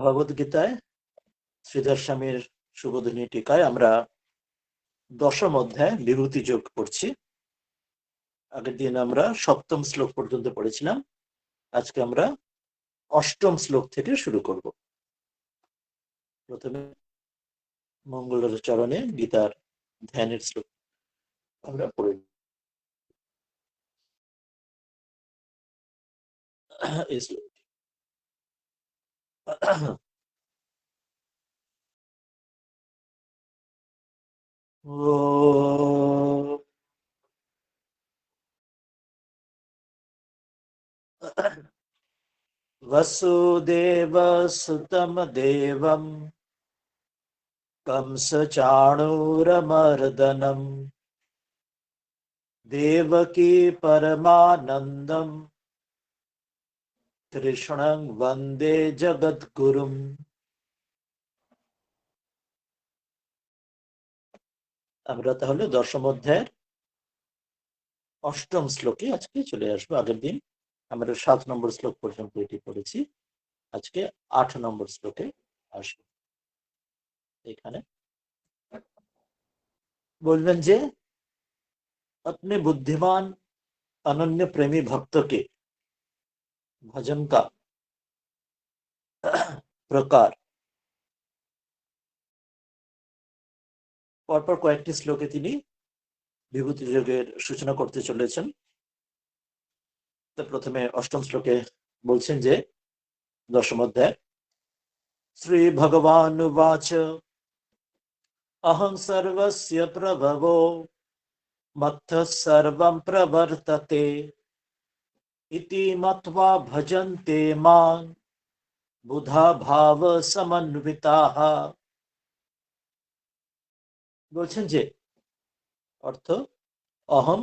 ভগবদ গীতায় শ্রীধর স্বামীর শুভদিনী টিকায় আমরা দশম অধ্যায় বিভূতি যোগ পড়ছি। আগের দিন আমরা সপ্তম শ্লোক পর্যন্ত পড়েছিলাম। আজকে আমরা অষ্টম শ্লোক থেকে শুরু করব। প্রথমে মঙ্গলের চরণে গীতার ধ্যানের শ্লোক আমরা পড়ে এই শ্লোক ॐ वसुदेवसुतं देवं कंसचाणूरमर्दनं देवकी परमानन्दं কৃষ্ণং বন্দে জগদ্গুরুম। আমরা তাহলে দশম অধ্যায়ের অষ্টম শ্লোকে আজকে চলে আসবো। আগের দিন আমরা 7 নম্বর শ্লোক পর্যন্ত এটি পড়েছি। আজকে 8 নম্বর শ্লোকে আসবো। এখানে বলবেন যে अपने बुद्धिमान अनन्य प्रेमी भक्त के भजन का प्रकार পরপর কয়েকটি শ্লোকে তিনি বিভূতি যোগের সূচনা করতে চলেছেন। তো প্রথমে অষ্টম শ্লোকে বলছেন যে দশম অধ্যায় শ্রী ভগবানুবাচ अहं सर्वस्य प्रभवो मत्तः सर्वं प्रवर्तते इति मत्वा भजन्ते मां बुधा भाव समन्विताः। বলছেন যে অর্থ अहं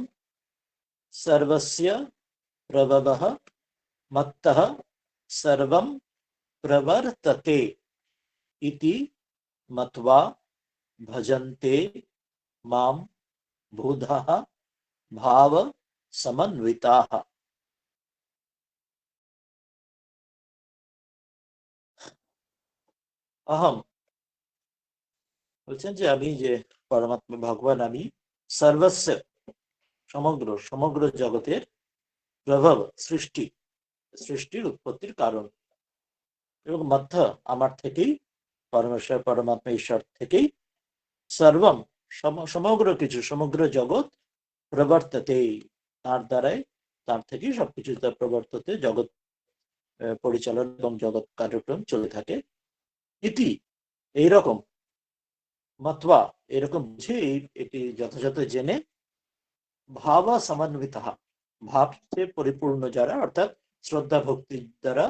सर्वस्य प्रभवः मत्तः सर्वं प्रवर्तते इति मत्वा भजन्ते मां बुधः भाव समन्विताः। अहम বলছেন যে আমি যে পরমাত্মা ভগবান, আমি সর্বস্ব সমগ্র সমগ্র জগতের প্রভাব সৃষ্টির উৎপত্তির কারণ, এবং মধ্য আমার থেকেই পরমেশ্বর পরমাত্মা ঈশ্বর থেকেই সর্বম সমগ্র কিছু সমগ্র জগৎ প্রবর্ততে তার দ্বারাই, তার থেকেই সবকিছু প্রবর্ততে জগৎ পরিচালনা এবং জগৎ কার্যক্রম চলে থাকে। ইতি এইরকম, মত্বা এরকম বুঝে, এটি যথাযথ জেনে, ভাবা সমন্বিতা ভাবতে পরিপূর্ণ যারা, অর্থাৎ শ্রদ্ধা ভক্তি দ্বারা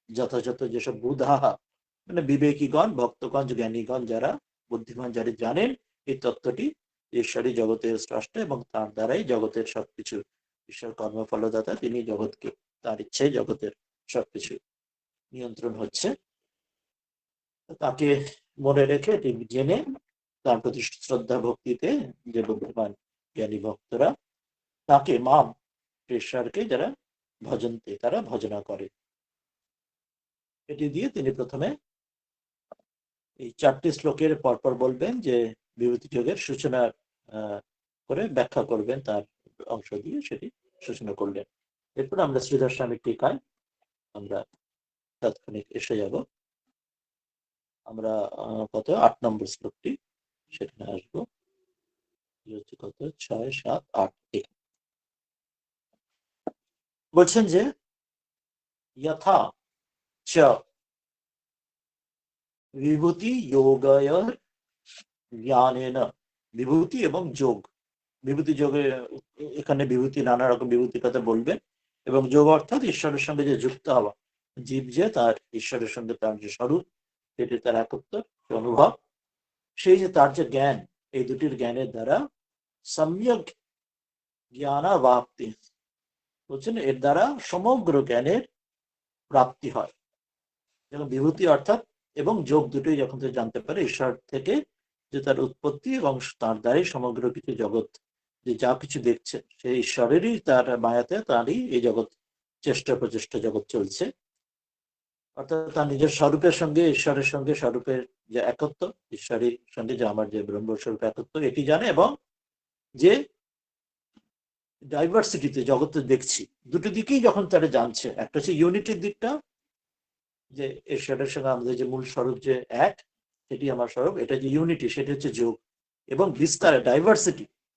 যথাযথ যেসব বুধাহা মানে বিবেকীগণ, ভক্তগণ, জ্ঞানীগণ যারা, বুদ্ধিমান যারা জানেন এই তত্ত্বটি ঈশ্বরই জগতের স্রষ্টা এবং তার দ্বারাই জগতের সবকিছু, ঈশ্বর কর্মফলদাতা, তিনি জগৎকে তার ইচ্ছায় জগতের সবকিছু নিয়ন্ত্রণ হচ্ছে, তাকে মনে রেখে জেনে তার প্রতি শ্রদ্ধা ভক্তিতে যে বুদ্ধিমান জ্ঞানী ভক্তরা তাকে মাম ঈশ্বরকে যারা ভজনতে তারা ভজনা করে। এটি দিয়ে তিনি প্রথমে এই 4টি শ্লোকের পরপর বলবেন যে বিভূতি যোগের সূচনা করে ব্যাখ্যা করবেন, তার অংশ দিয়ে সেটি সূচনা করলেন। এরপর আমরা শ্রীধর স্বামীর টিকায় আমরা তাৎক্ষণিক এসে যাব। আমরা কত 8 নম্বর শ্লোকটি সেখানে আসবো। কত 6, 7, 8 বলছেন যে यथा च विभूति योगयोर জ্ঞানেন, বিভূতি এবং যোগ, বিভূতি যোগে এখানে বিভূতি নানা রকম বিভূতির কথা বলবেন, এবং যোগ অর্থাৎ ঈশ্বরের সঙ্গে যে যুক্ত হওয়া, জীব যে তার ঈশ্বরের সঙ্গে তার যে স্বরূপ, সেটি তার একত্ব অনুভব, সেই যে তার যে জ্ঞান, এই দুটির জ্ঞানের দ্বারা সম্যক জ্ঞানাবাপ্তি বলছেন, এর দ্বারা সমগ্র জ্ঞানের প্রাপ্তি হয়। যেমন বিভূতি অর্থাৎ এবং যোগ দুটোই যখন সে জানতে পারে ঈশ্বর থেকে যে তার উৎপত্তি এবং তার দ্বারাই সমগ্র কিছু জগৎ, যে যা কিছু দেখছে সেই ঈশ্বরেরই, তার মায়াতে তারই এই জগৎ চেষ্টা প্রচেষ্টা জগৎ চলছে। অর্থাৎ তার নিজের স্বরূপের সঙ্গে ঈশ্বরের সঙ্গে স্বরূপের যে একত্ব, ঈশ্বরের সঙ্গে যে আমার যে ব্রহ্মস্বরূপ একত্ব এটি জানে, এবং যে ডাইভার্সিটিতে জগতে দেখছি দুটো দিকেই যখন তারা জানছে, একটা হচ্ছে ইউনিটির দিকটা, যে ঈশ্বরের সঙ্গে আমাদের যে মূল স্বরূপ যে এক, সেটি আমার স্বরূপ, এটা যে ইউনিটি সেটা হচ্ছে যোগ, এবং বিস্তারে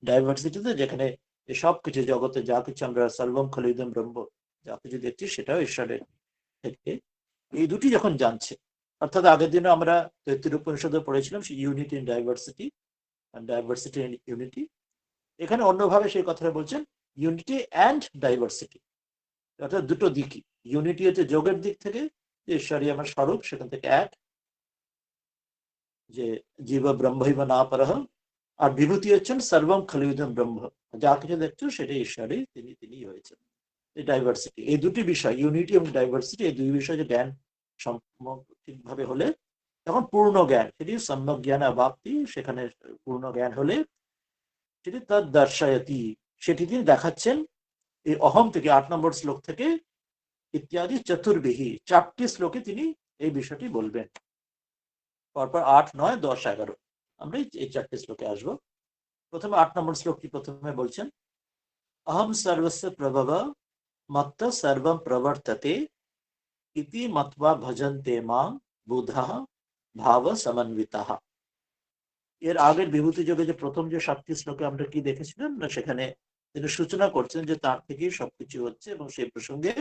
ডাইভার্সিটিতে যেখানে সব কিছু জগতে যা কিছু আমরা সর্বম খলিদম ব্রহ্ম যা কিছু দেখছি সেটাও ঈশ্বরের থেকে, এই দুটি যখন জানছে, অর্থাৎ আগের দিনে আমরা তৈত্তির উপনিষদে পড়েছিলাম সেই unity in diversity, diversity in unity. এখানে অন্যভাবে সেই কথাটা বলছেন ইউনিটি অ্যান্ড ডাইভার্সিটি, অর্থাৎ দুটো দিকই। ইউনিটি হচ্ছে যোগের দিক থেকে, যে ঈশ্বরই আমার স্বরূপ, সেখান থেকে এক, যে জীব ব্রহ্মৈব না পরহ, আর বিভূতি হচ্ছেন সর্বম খলিদম ব্রহ্ম, যা কিছু দেখছো সেটাই ঈশ্বরই, তিনি হয়েছেন। এই ডাইভার্সিটি, এই দুটি বিষয় ইউনিটি এবং ডাইভার্সিটি, এই দুই বিষয় যে জ্ঞান ঠিকভাবে হলে তখন পূর্ণ জ্ঞান, সেটি সম্যক জ্ঞান অবাপ্তি, সেখানে পূর্ণ জ্ঞান হলে সেটি তার দর্শায়তি, সেটি তিনি দেখাচ্ছেন এই অহম থেকে 8 নম্বর শ্লোক থেকে ইত্যাদি চতুর্বিহী 4টি শ্লোকে তিনি এই বিষয়টি বলবেন। পরপর 8, 9, 10, 11 আমরা এই 4টি শ্লোকে আসবো। প্রথমে 8 নম্বর শ্লোকটি প্রথমে বলছেন, অহম সর্বস্য প্রভব মত্ত সর্বম প্রবর্ততে ইতি মত্বা ভজন্তে মাং বুধঃ ভাব সমন্বিতাঃ। এর আগের বিভূতি যোগে যে প্রথম যে 7টি শ্লোকে আমরা কি দেখেছিলাম না, সেখানে তিনি সূচনা করছেন যে তার থেকেই সবকিছু হচ্ছে, এবং সেই প্রসঙ্গে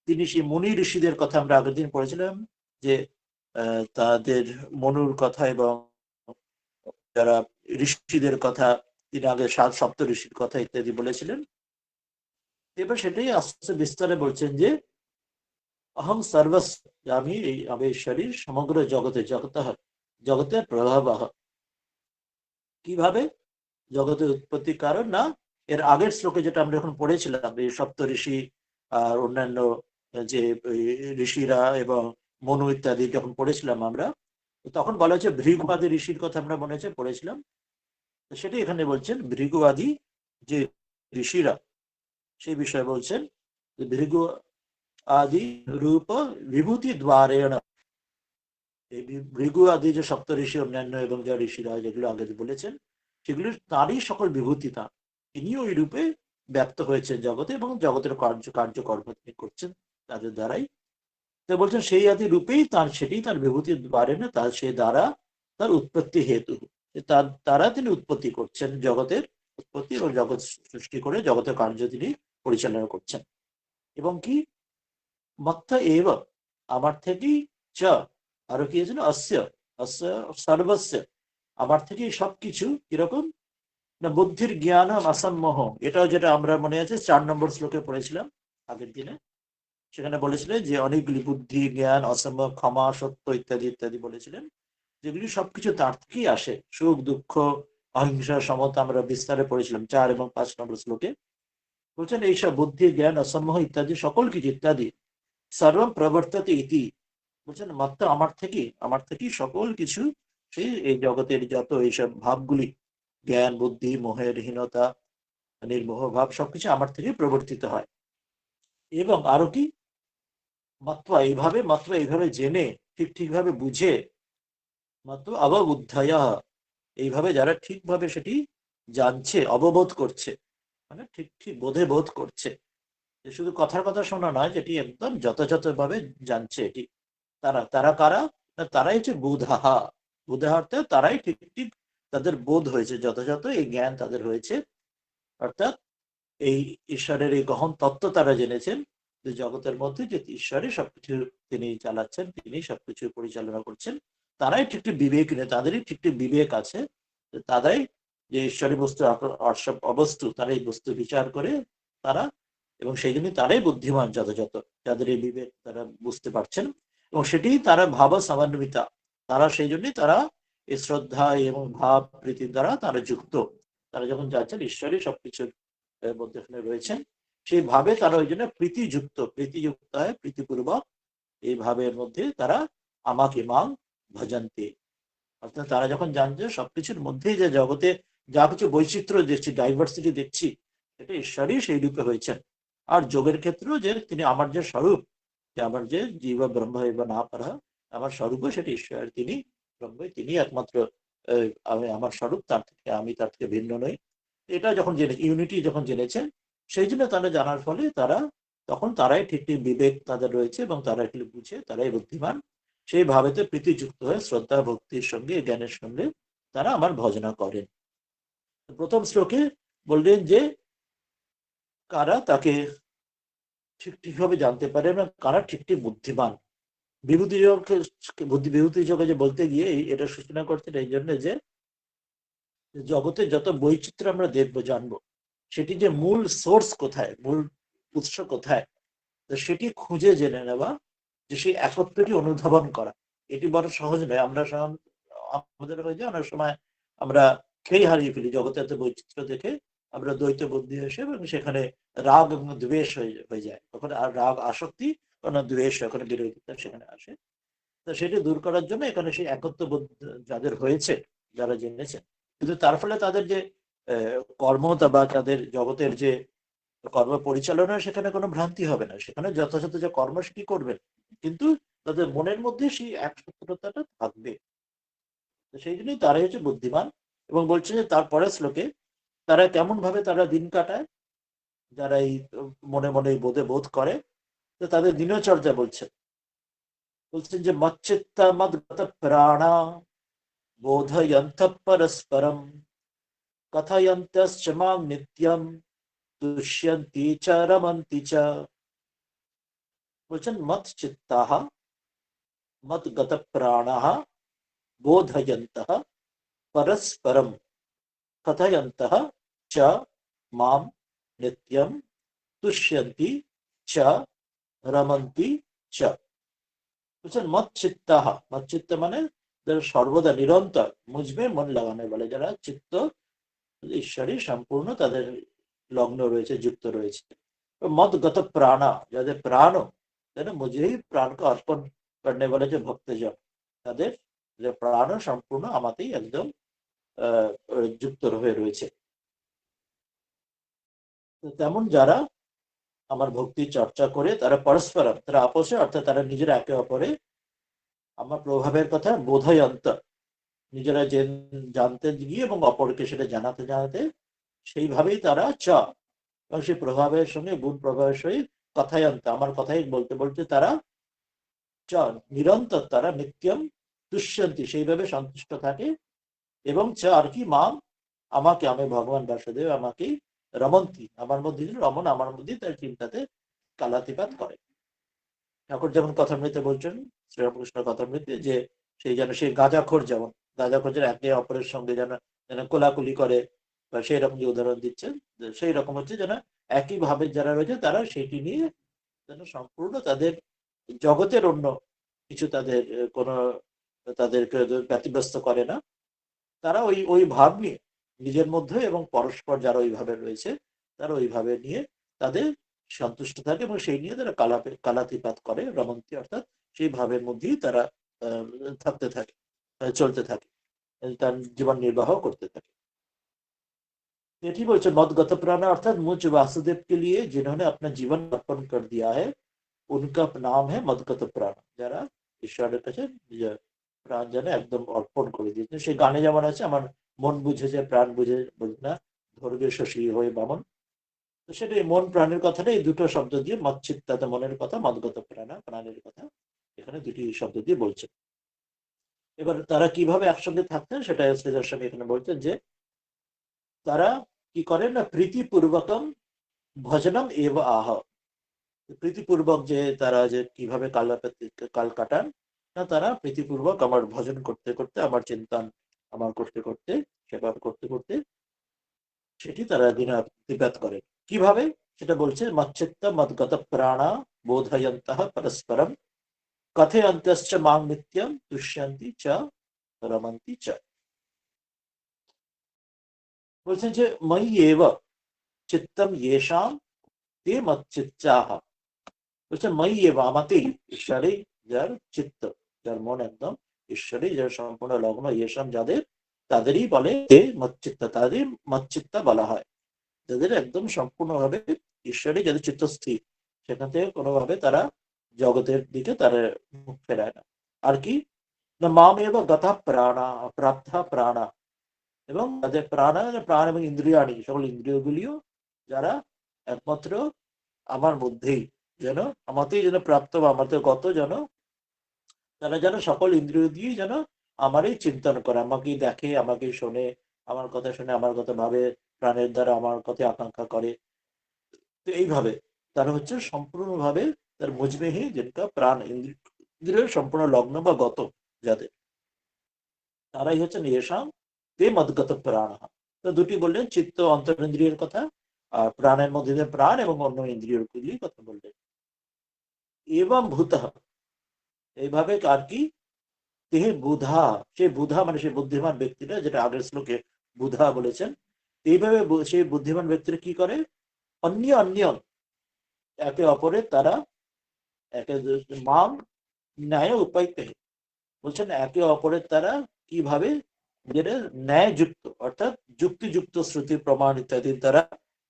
তিনি সেই মুনি ঋষিদের কথা আমরা আগের দিন পড়েছিলাম, যে তাদের মনুর কথা এবং যারা ঋষিদের কথা, তিনি আগে 7 সপ্ত ঋষির কথা ইত্যাদি বলেছিলেন। এবার সেটাই আস্তে বিস্তারে বলছেন যে অহং সর্বস্ব, আমি ঈশ্বরী সমগ্র জগতে জগতের প্রভাব। কিভাবে জগতের উৎপত্তির কারণ না, এর আগের শ্লোকে যেটা আমরা এখন পড়েছিলাম, এই সপ্ত ঋষি আর অন্যান্য যে ঋষিরা এবং মনু ইত্যাদি যখন পড়েছিলাম আমরা, তখন বলা হচ্ছে ভৃগুবাদী ঋষির কথা আমরা মনে হচ্ছে পড়েছিলাম। সেটাই এখানে বলছেন, ভৃগুবাদী যে ঋষিরা, সেই বিষয়ে বলছেন ভৃগু আদি রূপ বিভূতি দ্বারেণ, এই ভৃগু আদি যে সপ্ত ঋষি অন্যান্য এবং যা ঋষিরা যেগুলো আগে বলেছেন, সেগুলো তারই সকল বিভূতি, তার তিনি ওই রূপে ব্যক্ত হয়েছেন জগতে, এবং জগতের কার্যকর্ম তিনি করছেন তাদের দ্বারাই। তো বলছেন সেই আদি রূপেই তার, সেটি তার বিভূতির দ্বারে না, তার সেই দ্বারা তার উৎপত্তি হেতু, তার দ্বারা তিনি উৎপত্তি করছেন, জগতের উৎপত্তি এবং জগৎ সৃষ্টি করে জগতের কার্য তিনি পরিচালনা করছেন। এবং কি মত্ত এব, আমার থেকেই চ, আরো কি আছে না, অস্য অস্য সর্বস্য, আমার থেকেই সবকিছু, কিরকম না, বুদ্ধির জ্ঞান অসম্মোহ, এটাও যেটা আমরা মনে আছে 4 নম্বর শ্লোকে পড়েছিলাম আগের দিনে, সেখানে বলেছিলেন যে অনেকগুলি বুদ্ধি জ্ঞান অসম্ভব ক্ষমা সত্য ইত্যাদি ইত্যাদি বলেছিলেন, যেগুলি সবকিছু তার থেকেই আসে, সুখ দুঃখ অহিংসা সমতা আমরা বিস্তারে পড়েছিলাম 4 এবং 5 নম্বর শ্লোকে। বলছেন এইসব বুদ্ধি জ্ঞান অসম্মোহ ইত্যাদি সকল কিছু ইত্যাদি সর্বম প্রবর্ততে ইতি, বলছেন মাত্র আমার থেকেই সকল কিছু, সেই এই জগতের যত এইসব ভাবগুলি, জ্ঞান বুদ্ধি মোহের হীনতা নির্মোহ ভাব সবকিছু আমার থেকে প্রবর্তিত হয়। এবং আরো কি মাত্র এইভাবে জেনে, ঠিকভাবে বুঝে, মাত্র অববুদ্ধয়া, এইভাবে যারা ঠিকভাবে সেটি জানছে, অববোধ করছে, মানে ঠিক বোধ করছে, যে শুধু কথার কথা শোনা নয়, যেটি একদম যথাযথভাবে জানছে, এটি তারা তারা কারা না, তারাই হচ্ছে বুধাহা। বুধাহা অর্থাৎ তারাই ঠিক তাদের বোধ হয়েছে, যথাযথ এই জ্ঞান তাদের হয়েছে, অর্থাৎ এই ঈশ্বরের এই গহন তত্ত্ব তারা জেনেছেন, যে জগতের মধ্যে যে ঈশ্বরই সবকিছু তিনি চালাচ্ছেন, তিনি সবকিছু পরিচালনা করছেন, তারাই ঠিকটি বিবেক নেই, তাদেরই ঠিকটি বিবেক আছে, তারাই যে ঈশ্বরী বস্তু অবস্তু, তারা এই বস্তু বিচার করে তারা, এবং সেই জন্য তারাই বুদ্ধিমান যথাযথ, যাদের এই বিবেক তারা বুঝতে পারছেন, এবং সেটি তারা ভাব সমন্বিতা, তারা সেই জন্যই তারা এই শ্রদ্ধা এবং ভাব প্রীতির দ্বারা তারা যুক্ত, তারা যখন যাচ্ছেন ঈশ্বরই সবকিছুর মধ্যে রয়েছেন, সেই ভাবে তারা ওই জন্য প্রীতিযুক্ত হয়, প্রীতিপূর্বক এই ভাবের মধ্যে তারা আমাকে মাং ভজন্তে, অর্থাৎ তারা যখন জানছে সবকিছুর মধ্যেই যে জগতে যা কিছু বৈচিত্র্য দেখছি, ডাইভার্সিটি দেখছি, এটা ঈশ্বরই সেই রূপে হয়েছেন। আর যোগের ক্ষেত্রেও যে তিনি আমার যে স্বরূপ, যে আমার যে জীব ব্রহ্ম বা না পারা, আমার স্বরূপ সেটি ঈশ্বর, তিনি ব্রহ্ম, তিনি একমাত্র আমি, আমার স্বরূপ, আমি তার থেকে ভিন্ন নই। এটা যখন জেনে, ইউনিটি যখন জেনেছেন, সেই জন্য তারা জানার ফলে তখন তারাই ঠিক ঠিক বিবেক তাদের রয়েছে এবং তারা এগুলো বুঝে, তারাই বুদ্ধিমান। সেই ভাবেতে প্রীতিযুক্ত হয়ে শ্রদ্ধা ভক্তির সঙ্গে, জ্ঞানের সঙ্গে তারা আমার ভজনা করেন। প্রথম শ্লোকে বললেন যে কারা তাকে ঠিক ঠিকভাবে জানতে পারে এবং কারা ঠিক ঠিক বুদ্ধিমান। বিভূতি বিভূতি যোগে যে বলতে গিয়ে এটা সূচনা করছেন এই জন্য যে জগতে যত বৈচিত্র্য আমরা দেখবো, জানবো, সেটি যে মূল সোর্স কোথায়, মূল উৎস কোথায়, তো সেটি খুঁজে জেনে নেওয়া, যে সেই একত্রটি অনুধাবন করা, এটি বড় সহজ নয়। আমাদের হয়ে অনেক সময় আমরা খেই হারিয়ে ফেলি জগতে এত বৈচিত্র্য দেখে, আমরা দ্বৈত বুদ্ধি এসে, এবং সেখানে রাগ এবং দ্বেষ হয়ে যায়, তখন আর রাগ আসক্তি, কোনো দ্বেষ, ওখানে বিরোধিতা সেখানে আসে। তো সেটি দূর করার জন্য এখানে সেই একত্ববোধ যাদের হয়েছে, যারা জেনেছেন, কিন্তু তার ফলে তাদের যে কর্মতা বা তাদের জগতের যে কর্ম পরিচালনা, সেখানে কোনো ভ্রান্তি হবে না, সেখানে যথাযথ যে কর্ম সেটি করবেন, কিন্তু তাদের মনের মধ্যে সেই একসূত্রতাটা থাকবে। তো সেই জন্যই তারাই হচ্ছে বুদ্ধিমান। এবং বলছে যে তারপরে শ্লোকে তারা কেমন ভাবে তারা দিন কাটায়, যারা এই মনে মনে বোধে বোধ করে, তো তাদের দিনচর্যা বলছেন যে মচ্চিত্তা মদ্গত প্রাণা বোধয়ন্ত পরস্পরম কথয়ন্তশ্চ মাং নিত্যম তুষ্যন্তি চ রমন্তি চ। বলছেন মচ্চিত্তাঃ মদ্গত প্রাণাঃ বোধয়ন্তঃ পরস্পরম কথয়ন্তঃ চ মাম নিত্যম তুষ্যন্তি চ রমন্তি চ। বলছেন মচ্চিত্তাঃ, মচ্চিত্ত মানে যারা সর্বদা নিরন্তর মুজবে মন লাগানো বলে, যারা চিত্ত ঈশ্বরই সম্পূর্ণ তাদের লগ্ন রয়েছে, যুক্ত রয়েছে। মদগত প্রাণা, যাদের প্রাণ মুझे ही प्राण को अर्पण करने वाले जो भक्तजन, তাদের যে প্রাণ সম্পূর্ণ আমাতেই একদম যুক্ত হয়ে রয়েছে। তেমন যারা আমার ভক্তি চর্চা করে, তারা পরস্পর, তারা আপসে, অর্থাৎ তারা নিজেরা একে অপরে আমার প্রভাবের কথা বোধয়ন্ত, নিজেরা জানতে গিয়ে এবং অপরকে সেটা জানাতে জানাতে, সেইভাবেই তারা এবং সেই প্রভাবের সঙ্গে, গুণ প্রভাবের সহিত কথায়ন্ত, আমার কথাই বলতে বলতে তারা নিরন্তর, তারা নিত্যম দুষ্যন্তি, সেইভাবে সন্তুষ্ট থাকে, এবং আর কি মাম, আমাকে, আমি ভগবান বাসুদেব আমাকে রমন্তি, আমার মধ্যে রমন, আমার মধ্যে তার চিন্তাতে কালাতিপাত করে। ঠাকুর যেমন কথামৃতে বলছেন, শ্রীরামকৃষ্ণ কথামৃতে, যে সেই যেন সেই গাঁজাখোর, যেমন গাঁজাখোর যেন একে অপরের সঙ্গে যেন যেন কোলাকুলি করে, বা সেই রকম যে উদাহরণ দিচ্ছেন, সেই রকম হচ্ছে যেন একই ভাবে যারা রয়েছে, তারা সেটি নিয়ে যেন সম্পূর্ণ তাদের জগতের অন্য কিছু তাদের কোনো তাদেরকে ব্যতিব্যস্ত করে না, তারা ওই ওই ভাব নিয়ে নিজের মধ্যে এবং পরস্পর যারা ওইভাবে রয়েছে, তারা ওইভাবে নিয়ে তাদের সন্তুষ্ট থাকে, এবং সেই নিয়ে তারা কালাতিপাত করে, রমন্তি, অর্থাৎ সেই ভাবের মধ্যেই তারা থাকতে থাকে, চলতে থাকে, তার জীবন নির্বাহ করতে থাকে। এটি বলছে मदगत प्राण, अर्थात मुझ वासुदेव के लिए जिन्होंने अपना जीवन अर्पण कर दिया है, उनका नाम है मदगत प्राण। যারা ঈশ্বরের কাছে নিজের প্রাণ যেন একদম অর্পণ করে দিয়েছে। সেই গানে যেমন আছে, আমার মন বুঝেছে প্রাণ বুঝে বুঝ না, ধরবে শশী হয়ে বামন। তো সেটা এই মন প্রাণের কথাটা এই দুটো শব্দ দিয়ে, মচ্চিত্তাতে মনের কথা, মদগত প্রাণা প্রাণের কথা, এখানে দুটি শব্দ দিয়ে বলছে। এবার তারা কিভাবে একসঙ্গে থাকতেন সেটা শ্রীধর স্বামী এখানে বলছেন, যে তারা কি করেন না, প্রীতিপূর্বকম ভজনম এব আহ, প্রীতিপূর্বক যে তারা যে কিভাবে কাল কাটান না, তারা প্রীতিপূর্বক আমার ভজন করতে করতে, আমার চিন্তন আমার করতে করতে, সেবা করতে করতে সেটি তারা দিনাতিপাত করে। কিভাবে সেটা বলছে, মচ্চিত্ত মদ্গত প্রাণা বোধয়ন্তঃ পরস্পরম কথয়ন্তশ্চ মাং নিত্যম তুষ্যন্তি চ রমন্তি চ। বলছেন যে ময়ি এব চিত্তম येषां ते মচ্চিত্তাঃ, বলছেন ময়ি এব, আমাতেই, ঈশ্বরেই যার চিত্ত, যার মন একদম ঈশ্বরেই যার সম্পূর্ণ লগ্ন, येषां যাদের, তাদেরই বলে তে মচ্চিত্তা, তাদের মচ্চিত্তা বলা হয়, যাদের একদম সম্পূর্ণভাবে ঈশ্বরে যাদের চিত্ত স্থির, সেখান থেকে কোনোভাবে তারা জগতের দিকে তারা মুখ ফেরায় না। আর কি না মামেব গতা প্রাণা প্রাপ্তা প্রাণা, এবং তাদের প্রাণ প্রাণ এবং ইন্দ্রিয়াণী সকল ইন্দ্রিয়গুলিও যারা একমাত্র আমার মধ্যেই যেন আমাতেই যেন প্রাপ্ত বা আমাদের গত যেন তারা যেন সকল ইন্দ্রিয় দিয়ে যেন আমারই চিন্তন করে, আমাকেই দেখে, আমাকেই শোনে, আমার কথা শুনে আমার কথা ভাবে, প্রাণের দ্বারা আমার কথা আকাঙ্ক্ষা করে। তো এইভাবে তারা হচ্ছে সম্পূর্ণভাবে তার মুজমেহি যেটা প্রাণ ইন্দ্রিয় সম্পূর্ণ লগ্ন বা গত যাদের, তারাই হচ্ছে নিয়েশাম তে মদগত প্রাণ। তো দুটি বললেন, চিত্ত অন্তরিন্দ্রিয়ের কথা, আর প্রাণের মধ্যে যে প্রাণ এবং অন্য ইন্দ্রিয়ের কথা বললেন। এবং ভূত, এইভাবে আর কি তেহে বুধা, সে বুধা মানে সে বুদ্ধিমান ব্যক্তিরা, যেটা আগের শ্লোকে বুধা বলেছেন, এইভাবে সেই বুদ্ধিমান ব্যক্তিরা কি করে, অন্য অন্য একে অপরের তারা একে মান ন্যায় উপায়তে, বলছেন একে অপরের তারা কিভাবে যেটা ন্যায় যুক্ত অর্থাৎ যুক্তিযুক্ত শ্রুতি প্রমাণ ইত্যাদির দ্বারা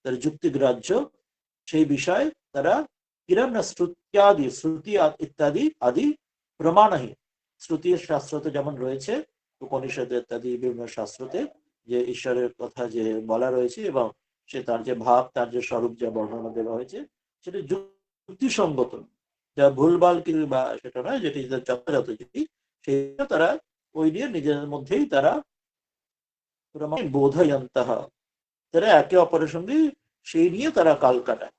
তার যুক্তিগ্রাহ্য সেই বিষয় তারা কিরম না শ্রুত্যাদি শ্রুতি ইত্যাদি আদি প্রমাণহীন, শ্রুতি শাস্ত্রতে যেমন রয়েছে উপনিষদ ইত্যাদি বিভিন্ন শাস্ত্রতে যে ঈশ্বরের কথা যে বলা রয়েছে এবং সে তার যে ভাব তার যে স্বরূপ যা বর্ণনা দেওয়া হয়েছে সেটা যুক্তিসঙ্গত, যা ভুলভাল কি বা সেটা নয়, যেটি যথাযথ যেটি সেটা তারা ওই নিয়ে নিজেদের মধ্যেই তারা বোধয়ন্তঃ, তারা একে অপরের সঙ্গে সেই নিয়ে তারা কাল কাটায়,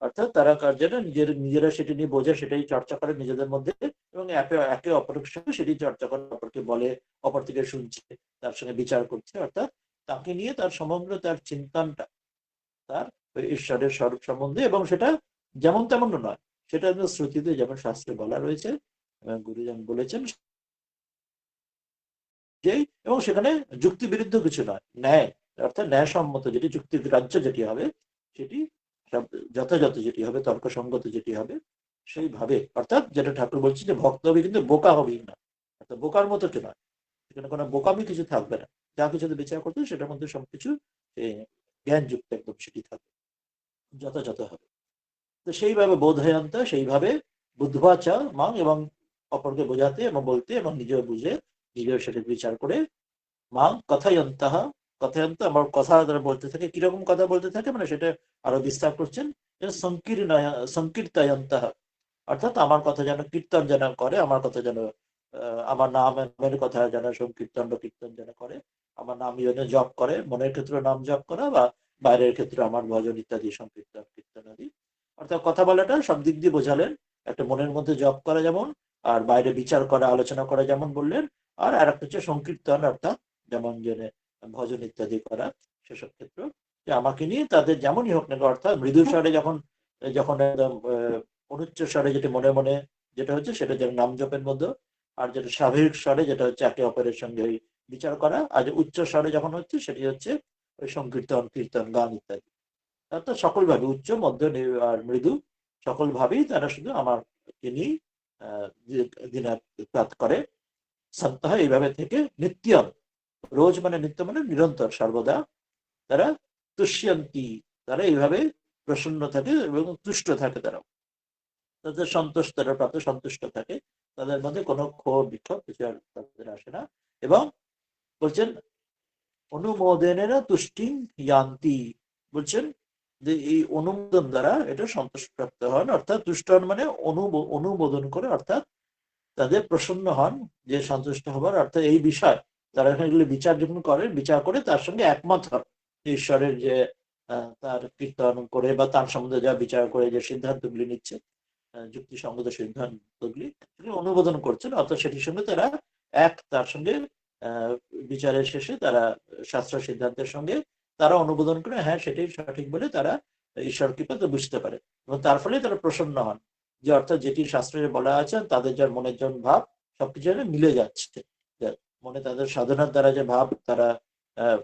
অর্থাৎ তারা যেটা নিজেরা সেটি নিয়ে বোঝে সেটাই চর্চা করে নিজেদের মধ্যে, এবং একে একে অপরের সঙ্গে সেটি চর্চা করে, অপরকে বলে, অপর থেকে শুনছে, তার সঙ্গে বিচার করছে, অর্থাৎ তাকে নিয়ে তার সমগ্র তার চিন্তনটা তার ঈশ্বরের স্বরূপ সম্বন্ধে, এবং সেটা যেমন তেমন নয়, সেটা শ্রুতিতে যেমন শাস্ত্রে বলা রয়েছে গুরুজন বলেছেন যে, এবং সেখানে যুক্তি বিরুদ্ধ কিছু নয়, ন্যায় অর্থাৎ ন্যায়সম্মত যেটি যুক্তিগ্রাহ্য যেটি হবে সেটি যথাযথ যেটি হবে তর্কসঙ্গত যেটি হবে সেইভাবে, অর্থাৎ যেটা ঠাকুর বলছে যে ভক্ত হবে কিন্তু বোকা হবেই না, অর্থাৎ বোকার মতো কে নয়, সেখানে কোনো বোকামি কিছু থাকবে না, যা কিছু বিচার করতে সেটার মধ্যে সবকিছু জ্ঞানযুক্ত একদম সেটি থাকবে, যথাযথ হবে। তো সেইভাবে বোধয়ন্ত, সেইভাবে বুদ্ধবাচা মাং, এবং অপরকে বোঝাতে এবং বলতে এবং নিজেও বুঝে নিজেও সেটা বিচার করে মাং কথায়ন্তঃ, কথায়ন্ত আমার কথা তারা বলতে থাকে, কিরকম কথা বলতে থাকে মানে সেটা আরো বিস্তার করছেন, সংকীর্তয়ন্তঃ, অর্থাৎ আমার কথা যেন কীর্তন যেন করে, আমার কথা যেন আমার নামের কথা যেন সংকীর্তন বা কীর্তন যেন করে, আমার নাম যেন জপ করে, মনের ক্ষেত্রে নাম জপ করা বা বাইরের ক্ষেত্রে আমার ভজন ইত্যাদি সংকীর্তন কীর্তন আদি, অর্থাৎ কথা বলাটা সব দিক দিয়ে বোঝালেন, একটা মনের মধ্যে জপ করা যেমন, আর বাইরে বিচার করা আলোচনা করা যেমন বললেন, আর একটা হচ্ছে সংকীর্তন অর্থাৎ যেমন জেনে ভজন ইত্যাদি করা, সেসব ক্ষেত্র যে আমাকে নিয়ে তাদের যেমনই হোক না, অর্থাৎ মৃদু স্বরে যখন যখন একদম অনুচ্চ স্বরে যেটা মনে মনে যেটা হচ্ছে সেটা যেন নাম জপের মধ্যে, আর যেটা স্বাভাবিক স্বরে যেটা হচ্ছে একে অপরের সঙ্গে ওই বিচার করা, আর যে উচ্চ স্বরে যখন হচ্ছে সেটি হচ্ছে ওই সংকীর্তন কীর্তন গান ইত্যাদি, অর্থাৎ সকল ভাবে উচ্চ মধ্য আর মৃদু সকল ভাবেই তারা শুধু আমার তিনি দিনাত করে সপ্তাহ এইভাবে থেকে নিত্যম, রোজ মানে নিত্য মানে নিরন্তর সর্বদা তারা তুষ্যন্তি, তারা এইভাবে প্রসন্ন থাকে এবং তুষ্ট থাকে, তারা তাদের সন্তুষ্ট, তারা প্রাপ্ত সন্তুষ্ট থাকে, তাদের মধ্যে কোনো ক্ষোভ বিক্ষোভ কিছু আর তাদের আসে না, এবং বলছেন অনুমোদনের তুষ্টি ইয়ান্তি, বলছেন যে এই অনুমোদন দ্বারা এটা সন্তুষ্ট প্রাপ্ত হন, অর্থাৎ তুষ্ট হন মানে অনুমোদন করে, অর্থাৎ তাদের প্রসন্ন হন যে সন্তুষ্ট হবার অর্থাৎ এই বিষয় তারা এখানে বিচার যখন করেন, বিচার করে তার সঙ্গে একমত হন, ঈশ্বরের যে তার কীর্তন করে বা তার সম্বন্ধে যা বিচার করে যে সিদ্ধান্তগুলি নিচ্ছে যুক্তিসঙ্গত সিদ্ধান্তগুলি অনুমোদন করছেন, অর্থাৎ সেটির সঙ্গে তারা এক তার সঙ্গে বিচারের শেষে তারা শাস্ত্র সিদ্ধান্তের সঙ্গে তারা অনুমোদন করে হ্যাঁ সেটাই সঠিক বলে তারা ঈশ্বর কৃপা তো বুঝতে পারে, এবং তার ফলে তারা প্রসন্ন হন, যে অর্থাৎ যেটি শাস্ত্রে বলা আছে তাদের যার মনের জন ভাব সবকিছু মিলে যাচ্ছে, মনে তাদের সাধনার দ্বারা যে ভাব তারা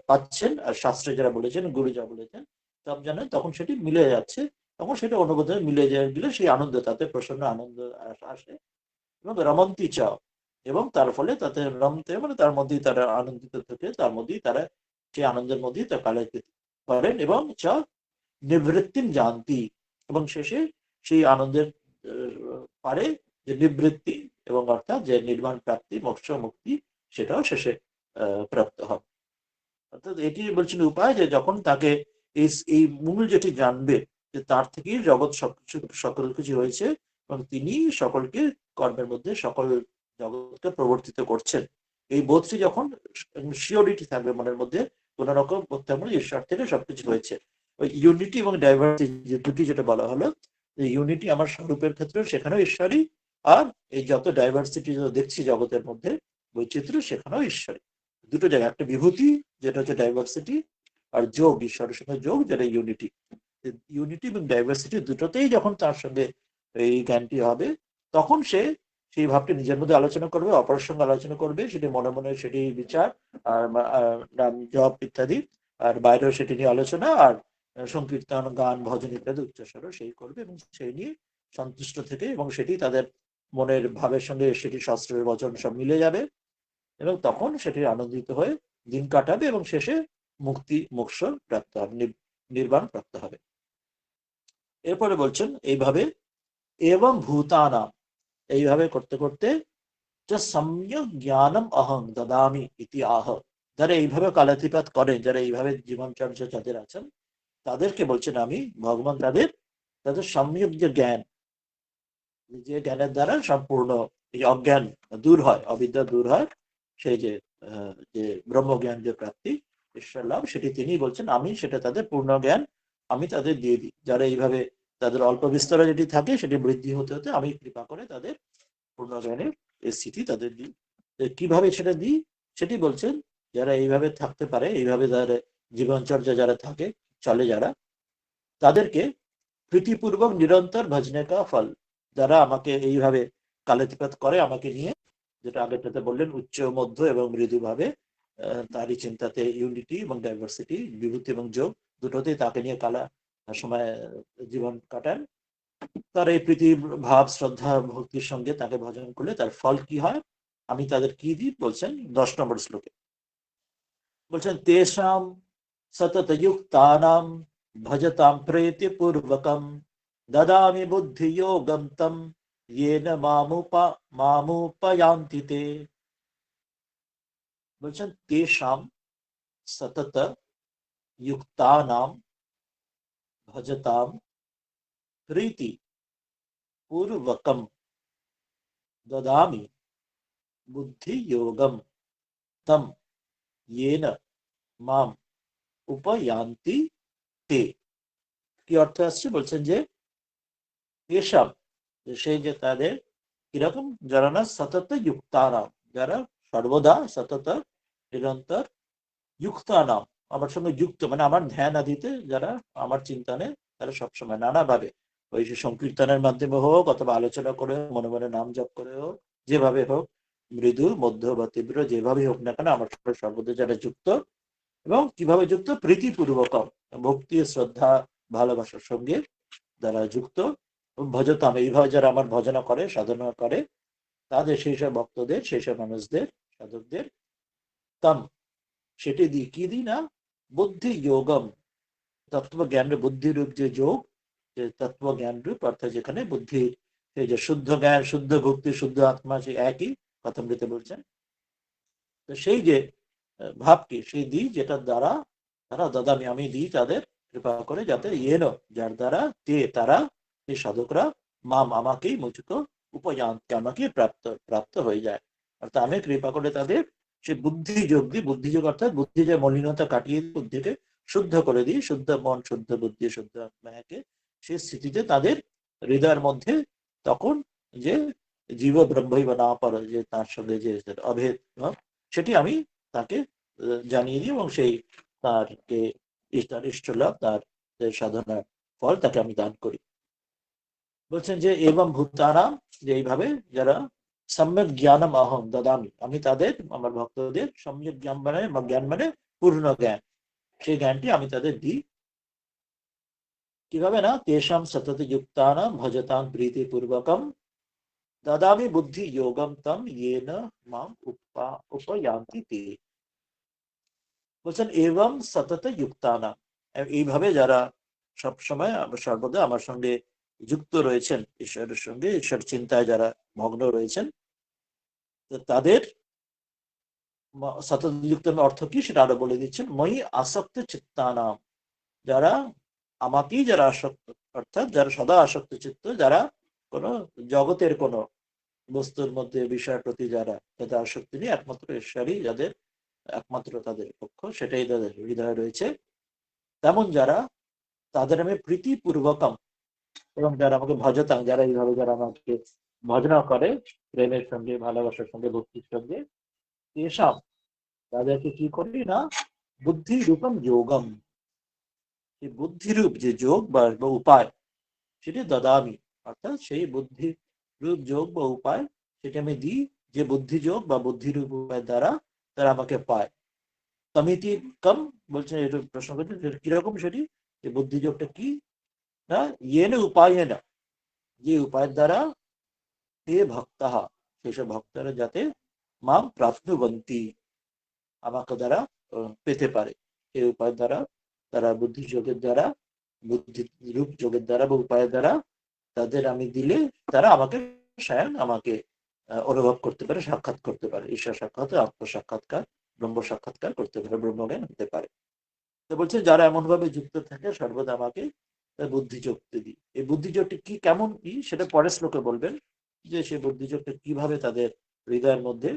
পাচ্ছেন, আর শাস্ত্রে যারা বলেছেন গুরু যা বলেছেন সব জানেন, তখন সেটি মিলে যাচ্ছে, তখন সেটা অনুবোধনে মিলে গেলে সেই আনন্দ তাতে প্রসন্ন আনন্দ আসে, এবং রমন্তি চাও, এবং তার ফলে তাতে রমতে মানে তার মধ্যেই তারা আনন্দিত থাকে, তার মধ্যেই তারা সেই আনন্দের মধ্যেই তা কালাইতে করেন, এবং চা নিবৃত্তিম জানতি, এবং শেষে সেই আনন্দের পারে যে নিবৃত্তি এবং অর্থাৎ যে নির্বাণ প্রাপ্তি, মোক্ষ, মুক্তি সেটাও শেষে প্রাপ্ত হবে। অর্থাৎ এটি বলছেন উপায় যে যখন তাকে এই মূল যেটি জানবে যে তার থেকেই জগৎ সকল কিছু হয়েছে এবং তিনি সকলকে কর্মের মধ্যে সকল জগৎকে প্রবর্তিত করছেন, এই বোধটি যখন শিওরিটি থাকবে মনের মধ্যে, কোন রকম প্রত্যাবর্তন ঈশ্বর থেকে সবকিছু হয়েছে। ওই ইউনিটি এবং ডাইভার্সিটি যে দুটি যেটা বলা হলো, ইউনিটি আমার স্বরূপের ক্ষেত্রে সেখানেও ঈশ্বরী, আর এই যত ডাইভার্সিটি দেখছি জগতের মধ্যে বৈচিত্র্য সেখানেও ঈশ্বরী। দুটো জায়গায়, একটা বিভূতি যেটা হচ্ছে ডাইভার্সিটি, আর যোগ ঈশ্বরের সঙ্গে যোগ যেটা ইউনিটি। ইউনিটি এবং ডাইভার্সিটি দুটোতেই যখন তার সঙ্গে এই জ্ঞানটি হবে, তখন সে সেই ভাবটি নিজের মধ্যে আলোচনা করবে, অপরের সঙ্গে আলোচনা করবে, সেটি মনে মনে সেটি বিচার আর নাম জপ ইত্যাদি, আর বাইরেও সেটি নিয়ে আলোচনা, আর সংকীর্তন, গান, ভজন ইত্যাদি উচ্চস্বরও সেই করবে এবং সেই নিয়ে সন্তুষ্ট থেকে, এবং সেটি তাদের মনের ভাবের সঙ্গে সেটি শাস্ত্রের বচন সব মিলে যাবে এবং তখন সেটি আনন্দিত হয়ে দিন কাটাবে এবং শেষে মুক্তি, মোক্ষ প্রাপ্ত হবে, নির্বাণ প্রাপ্ত হবে। এরপরে বলছেন এইভাবে এবং ভূতানাম, এইভাবে করতে করতে যে সম্যক জ্ঞানম অহং দদামি ইতি আহ, যারা এইভাবে কালাতিপাত করেন, যারা এইভাবে জীবনচর্যা যাদের আছেন, তাদেরকে বলছেন আমি ভগবান তাদের তাদের সম্যক যে জ্ঞান, যে জ্ঞানের দ্বারা সম্পূর্ণ এই অজ্ঞান দূর হয়, অবিদ্যা দূর হয়, সেই যে যে ব্রহ্মজ্ঞান যে প্রাপ্তি, ঈশ্বর লাভ, সেটি তিনি বলছেন আমি সেটা তাদের পূর্ণ জ্ঞান আমি তাদের দিয়ে দিই। যারা এইভাবে তাদের অল্প বিস্তরে যেটি থাকে সেটি বৃদ্ধি হতে হতে আমি কৃপা করে তাদের পূর্ণ জ্ঞানের এই স্থিতি তাদের দিই। কিভাবে সেটা দিই সেটি বলছেন, যারা এইভাবে থাকতে পারে, এইভাবে যারা জীবনচর্যা যারা থাকে চলে যারা, তাদেরকে প্রীতিপূর্বক নিরন্তর ভজনে ফল, যারা আমাকে এইভাবে কালাতিপাত করে আমাকে নিয়ে, যেটা আগেরটাতে বললেন উচ্চ, মধ্য এবং মৃদু ভাবে তারই চিন্তাতে ইউনিটি এবং ডাইভার্সিটি, বিভূতি এবং যোগ দুটোতেই তাকে নিয়ে কালা সময় জীবন কাটান, তার এই প্রীতি ভাব, শ্রদ্ধা, ভক্তির সঙ্গে তাকে ভজন করলে তার ফল কি হয়, আমি তাদের কি দিই বলছেন 10 নম্বর শ্লোকে। বলছেন তেষাম সততযুক্তানাম ভজতাম প্রীতি পূর্বকম দদামি বুদ্ধি যোগম তম येन मामुपयान्ति ते। বলছেন তেষাম সতত যুক্তানাম ভজতাম প্রীতি পূর্বকম দদামি বুদ্ধি যোগম তম येन মাম উপয়ান্তি তে। কি অর্থ আসছে বলছেন যে এসব, সেই যে তাদের কিরকম, যারা না সতত যুক্তানাম, যারা সর্বদা সতত নিরন্তর, যুক্তানাম আমার সঙ্গে যুক্ত, মানে আমার ধ্যান আদিতে যারা আমার চিন্তনে, তারা সবসময় নানাভাবে ওই যে সংকীর্তনের মাধ্যমে হোক অথবা আলোচনা করে মনে মনে নাম জপ করে হোক, যেভাবে হোক, মৃদু, মধ্য বা তীব্র যেভাবে হোক না কেন, আমার সঙ্গে সর্বদা যারা যুক্ত, এবং কিভাবে যুক্ত, প্রীতিপূর্বক ভক্তি, শ্রদ্ধা, ভালোবাসার সঙ্গে যারা যুক্ত, ভজতাম এইভাবে যারা আমার ভজনা করে, সাধনা করে, তাদের সেই সব ভক্তদের, সেই সব মানুষদের, সাধকদের তাম সেটি দিই, কি দিই না, বুদ্ধি যোগম, তত্ত্ব জ্ঞান, বুদ্ধিরূপ যে যোগ, যে তত্ত্ব জ্ঞান রূপ, অর্থাৎ যেখানে বুদ্ধি, সেই যে শুদ্ধ জ্ঞান, শুদ্ধ ভক্তি, শুদ্ধ আত্মা, সেই একই কথামৃতে বলছেন। তো সেই যে ভাবটি সেই দিই, যেটার দ্বারা তারা দাদামি আমি দিই তাদের কৃপা করে, যাতে এনো যার দ্বারা তে তারা, এই সাধকরা, মাম আমাকেই, মুচিত উপযান্তি আমাকে প্রাপ্ত প্রাপ্ত হয়ে যায়। অর্থাৎ আমি কৃপা করে তাদের সে বুদ্ধি যোগ দিই, বুদ্ধি যোগ অর্থাৎ বুদ্ধি যে মলিনতা কাটিয়ে বুদ্ধিকে শুদ্ধ করে দিই, শুদ্ধ মন, শুদ্ধ বুদ্ধি, শুদ্ধ আত্মাকে, সেই স্থিতিতে তাদের হৃদয়ের মধ্যে তখন যে জীব ব্রহ্মই বা না পারে, যে তার সঙ্গে যে অভেদ সেটি আমি তাকে জানিয়ে দিই, এবং সেই তারকে তার ইষ্ট লাভ, তার সাধনার ফল তাকে আমি দান করি। বলছেন যে এবং ভূতানাম, যে এইভাবে যারা সম্যক জ্ঞানম অহং দদামি, আমি তাদের, আমার ভক্তদের সম্যক জ্ঞান মানে, জ্ঞান মানে পূর্ণ জ্ঞান, সেই জ্ঞানটি আমি তাদের দিই। কিভাবে না, তেষাম সতত যুক্তানাম ভজতাম প্রীতি পূর্বকম দদামি বুদ্ধি যোগম তম येन মাম উপয়ান্তি তে। বলছেন এবং সতত যুক্তানাম, এইভাবে যারা সবসময় সর্বদা আমার সঙ্গে যুক্ত রয়েছেন ঈশ্বরের সঙ্গে, ঈশ্বর চিন্তায় যারা মগ্ন রয়েছেন, তাদের সতত যুক্ত অর্থ কি সেটা আরো বলে দিচ্ছেন। মই আসক্ত চিত্তানাম, যারা আমাকেই যারা আসক্ত, অর্থাৎ যারা সদা আসক্ত চিত্ত, যারা কোনো জগতের কোনো বস্তুর মধ্যে বিষয়ের প্রতি যারা যাদের আসক্তি নেই, একমাত্র ঈশ্বরই যাদের একমাত্র তাদের পক্ষ, সেটাই তাদের হৃদয়ে রয়েছে, তেমন যারা, তাদের আমি প্রীতিপূর্বকম, এবং যারা আমাকে ভজতাম, যারা এইভাবে যারা আমাকে ভজনা করে প্রেমের সঙ্গে, ভালোবাসার সঙ্গে, ভক্তির সঙ্গে, এসব তাদেরকে কি করি না, বুদ্ধি রূপম যোগম, এই বুদ্ধিরূপ যে যোগ বা উপায়, সেটি দদামি, অর্থাৎ সেই বুদ্ধি রূপ যোগ বা উপায় সেটা আমি দিই, যে বুদ্ধি যোগ বা বুদ্ধিরূপ উপায় দ্বারা তারা আমাকে পায়। কমিটি কম বলছেন, এটা প্রশ্ন করছেন কিরকম সেটি, যে বুদ্ধি যোগটা কি না, ইয়ে না উপায় না, যে উপায়ের দ্বারা তে ভক্তা, সেসব ভক্তরা যাতে মাম প্রাপ্নুবন্তি, আমাকে দ্বারা পেতে পারে, এই উপায় দ্বারা তারা বুদ্ধি যোগের দ্বারা, বুদ্ধি রূপ যোগের দ্বারা বা উপায়ের দ্বারা তাদের আমি দিলে তারা আমাকে স্বয়ং আমাকে অনুভব করতে পারে, সাক্ষাৎ করতে পারে, ঈশ্বর সাক্ষাৎ, আত্ম সাক্ষাৎকার, ব্রহ্ম সাক্ষাৎকার করতে পারে, ব্রহ্মজ্ঞান হতে পারে। তো বলছে যারা এমন ভাবে যুক্ত থাকে সর্বদা আমাকে বুদ্ধি যোগতে দিই। এই বুদ্ধি যোগটি কি, কেমন কি, সেটা পরের শ্লোকে বলবেন, যে সেই বুদ্ধি যোগটা কিভাবে তাদের হৃদয়ের মধ্যে,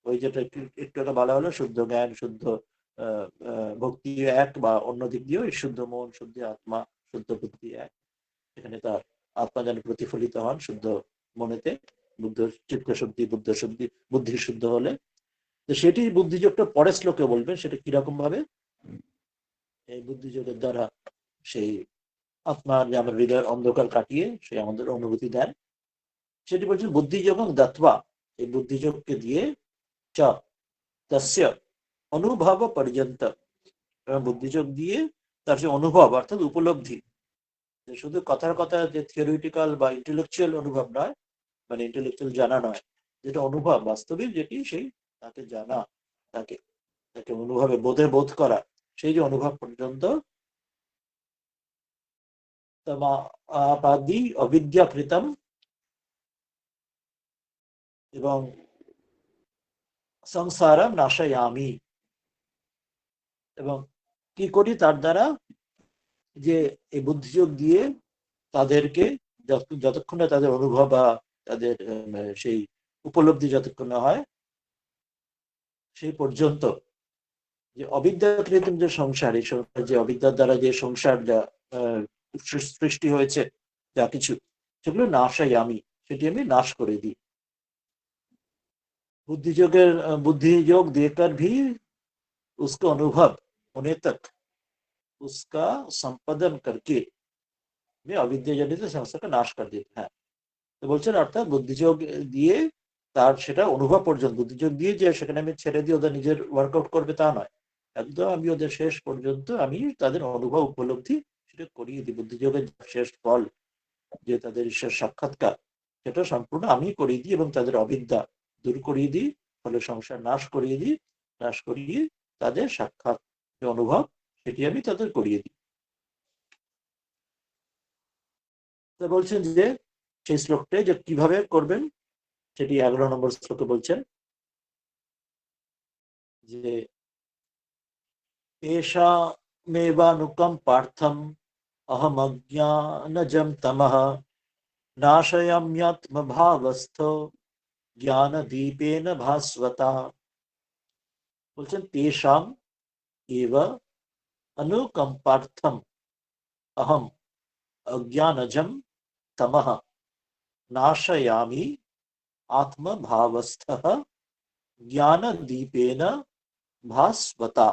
ওই যেটা একটু একটা বলা হলো, শুদ্ধ জ্ঞান, শুদ্ধ ভক্তি এক, বা অন্য দিক দিয়েও শুদ্ধ মন, শুদ্ধ আত্মা, শুদ্ধ বুদ্ধি এক, এখানে তার আত্মা যেন প্রতিফলিত হন শুদ্ধ মনেতে, বুদ্ধ চিত্ত শুদ্ধি, বুদ্ধ শুদ্ধি, বুদ্ধি শুদ্ধ হলে। তো সেটি বুদ্ধিযোগটা পরের শ্লোকে বলবেন, সেটা কিরকম ভাবে এই বুদ্ধিযোগের দ্বারা সেই আত্মার যে আমার হৃদয়ের অন্ধকার কাটিয়ে সে আমাদের অনুভূতি দেন, সেটি বলছেন বুদ্ধিযোগ দত্বা, এই বুদ্ধিযোগকে দিয়ে চ তস্য অনুভব পর্যন্ত, এবং বুদ্ধিযোগ দিয়ে তার যে অনুভব অর্থাৎ উপলব্ধি, শুধু কথার কথা যে থিওরিটিক্যাল বা ইন্টেলেকচুয়াল অনুভব নয়, মানে ইন্টেলেকচুয়াল জানা নয়, যেটা অনুভব বাস্তবিক, যেটি সেই তাকে জানা, তাকে তাকে অনুভবে বোধে বোধ করা, সেই যে অনুভব পর্যন্ত তমাপাদি অবিদ্যাকৃতম, এবং সংসারম নাশয়ামি, এবং কি করি তার দ্বারা, যে এই বুদ্ধিযোগ দিয়ে তাদেরকে যতক্ষণ না তাদের অনুভব বা তাদের সেই উপলব্ধি যতক্ষণ না হয়, সেই পর্যন্ত যে অবিদ্যাকৃত যে সংসার, এই যে অবিদ্যার দ্বারা যে সংসার যা সৃষ্টি হয়েছে, যা কিছু, সেগুলো নাশাই আমি, সেটি আমি নাশ করে দিই। बुद्धियोगेर बुद्धियोग देकर भी उसको अनुभव होने तक उसका संपादन करके वे अविद्याजनित संस्कार का नाश कर देते हैं। তো বলছেন অর্থাৎ বুদ্ধিযোগ দিয়ে তার সেটা অনুভব পর্যন্ত, বুদ্ধিযোগ দিয়ে যে সেখানে আমি ছেড়ে দিয়ে ওদের নিজের ওয়ার্কআউট করবে তা নয়, একদম আমি ওদের শেষ পর্যন্ত আমি তাদের অনুভব উপলব্ধি সেটা করিয়ে দিই। বুদ্ধিযোগের শেষ ফল যে তাদের ঈশ্বর সাক্ষাৎকার, সেটা সম্পূর্ণ আমি করিয়ে দিই, এবং তাদের অবিদ্যা দূর করিয়ে দিই, ফলে সংসার নাশ করিয়ে দিই, নাশ করিয়ে তাদের সাক্ষাৎ যে অনুভব, সেটি আমি তাদের করিয়ে দিই। তা বলছেন যে সেই শ্লোকটা যে কিভাবে করবেন, সেটি 11 নম্বর শ্লোকে বলছেন যে এষামেবানুকম পার্থম অহম অজ্ঞানজম তমঃ নাশয়াম্যাত্মভাবস্থ জ্ঞান দীপেন ভাস্বতা। বলছেন তেষাম এব অনুকম্পার্থম অহম অজ্ঞানজম তমঃ নাশয়ামি আত্মভাवस्थः জ্ঞান দীপেন ভাস্বতা।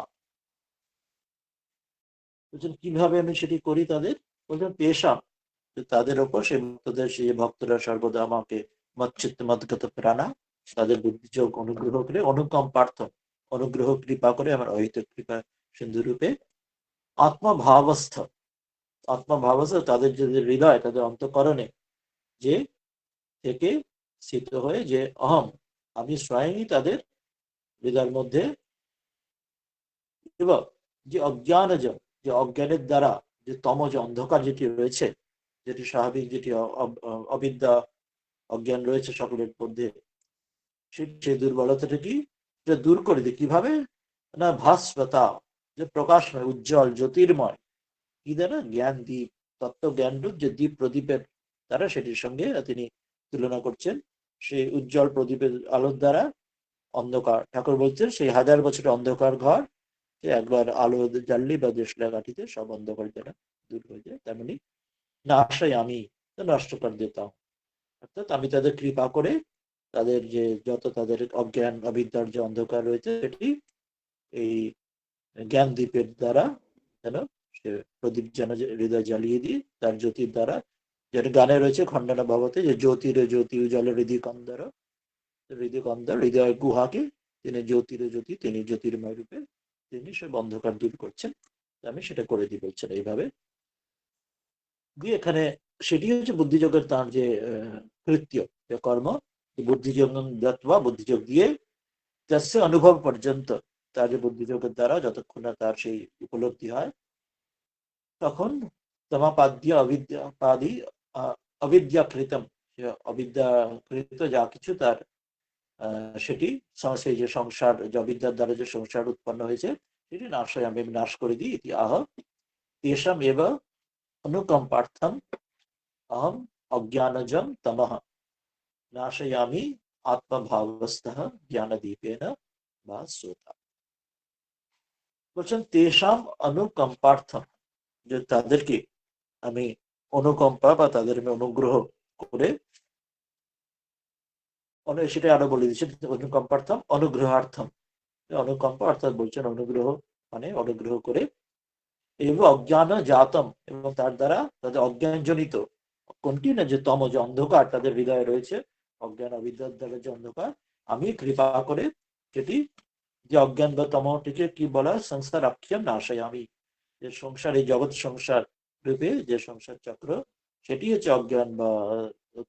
বলছেন কিভাবে আমি সেটি করি তাদের, বলছেন পেশাম, তাদের ওপর সেই ভক্তদের, সেই ভক্তরা সর্বদা আমাকে মচ্চিত্ত মদগত প্রাণা, তাদের বুদ্ধিযোগ অনুগ্রহ করে, অনুকম্পার্থ অনুগ্রহ কৃপা করে, আমার অহিত কৃপা সিন্ধু রূপে, আত্মভাবস্থ আত্মভাবস্থ তাদের যে হৃদয়, তাদের অন্তঃকরণে যে থেকে স্থিত হয়ে, যে অহম আমি স্বয়ংই তাদের হৃদয়ের মধ্যে, এবং যে অজ্ঞানজ, যে অজ্ঞানের দ্বারা যে তমজ অন্ধকার যেটি রয়েছে, যেটি স্বাভাবিক, যেটি অবিদ্যা অজ্ঞান রয়েছে সকলের মধ্যে, সেই দুর্বলতাটা কি দূর করে দিই কিভাবে না, ভাস্বতা, যে প্রকাশময় উজ্জ্বল জ্যোতির্ময় কি দ্বারা, জ্ঞান দ্বীপ, তত্ত্ব জ্ঞান রূপ যে দ্বীপ প্রদীপের দ্বারা, সেটির সঙ্গে তিনি তুলনা করছেন সেই উজ্জ্বল প্রদীপের আলোর দ্বারা অন্ধকার। ঠাকুর বলছেন সেই 1000 বছরের অন্ধকার ঘর একবার আলো জ্বাললি বা দেশলা কাঠিতে সব অন্ধকার দ্বারা দূর হয়ে যায়, তেমনি না আশাই আমি নষ্ট করে দিতাম। অর্থাৎ আমি তাদের কৃপা করে তাদের যে যত তাদের অজ্ঞান অবিদ্যার যে অন্ধকার রয়েছে সেটি এই জ্ঞান দ্বীপের দ্বারা যেন সে প্রদীপ যেন হৃদয় জ্বালিয়ে দিই তার জ্যোতির দ্বারা। যেন গানে রয়েছে খণ্ডনা ভবতে যে জ্যোতির জ্যোতি উজ্জ্বল হৃদয় হৃদয় গুহাকে তিনি জ্যোতির জ্যোতি, তিনি জ্যোতির্ময় রূপে তিনি সে অন্ধকার দূর করছেন। আমি সেটা করে দিই বলছেন এইভাবে দিয়ে এখানে। সেটি হচ্ছে বুদ্ধিযোগের তার যে কৃত্য যে কর্ম, বুদ্ধিযোগ বুদ্ধিযোগ দিয়ে যাচ্ছে অনুভব পর্যন্ত, তার যে বুদ্ধিযোগের দ্বারা যতক্ষণ না তার সেই উপলব্ধি হয়, তখন তমাপাদ্য অবিদ্যাপাদি অবিদ্যাকৃতম, অবিদ্যাকৃত যা কিছু তার সেটি সেই যে সংসার, যে অবিদ্যার দ্বারা যে সংসার উৎপন্ন হয়েছে সেটি নাশয় আমি নাশ করে দিই। ইতি আহ তেষাম এব অনুকম্পার্থম अहम अज्ञानजम तमः नाशयामि आत्मभावस्थः ज्ञानदीपेन भास्वता। বলছেন তেষাম অনুকম্পার্থম, যে তাদেরকে আমি অনুকম্পা বা তাদের আমি অনুগ্রহ করে, সেটা আরো বলে দিচ্ছেন অনুকম্পার্থম অনুগ্রহার্থম, অনুকম্পা অর্থাৎ বলছেন অনুগ্রহ মানে অনুগ্রহ করে, এবং অজ্ঞান জাতম এবং তার দ্বারা তাদের অজ্ঞানজনিত কোনটি না যে তম যে অন্ধকার তাদের হৃদয়ে রয়েছে, অজ্ঞান অবিদ্যার দ্বারা যে অন্ধকার, আমি কৃপা করে যেটি যে অজ্ঞান বা তমটিকে কি বলা, সংসার আখ্যাম নাশাই, আমি যে সংসার এই জগৎ সংসার রূপে যে সংসার চক্র, সেটি হচ্ছে অজ্ঞান বা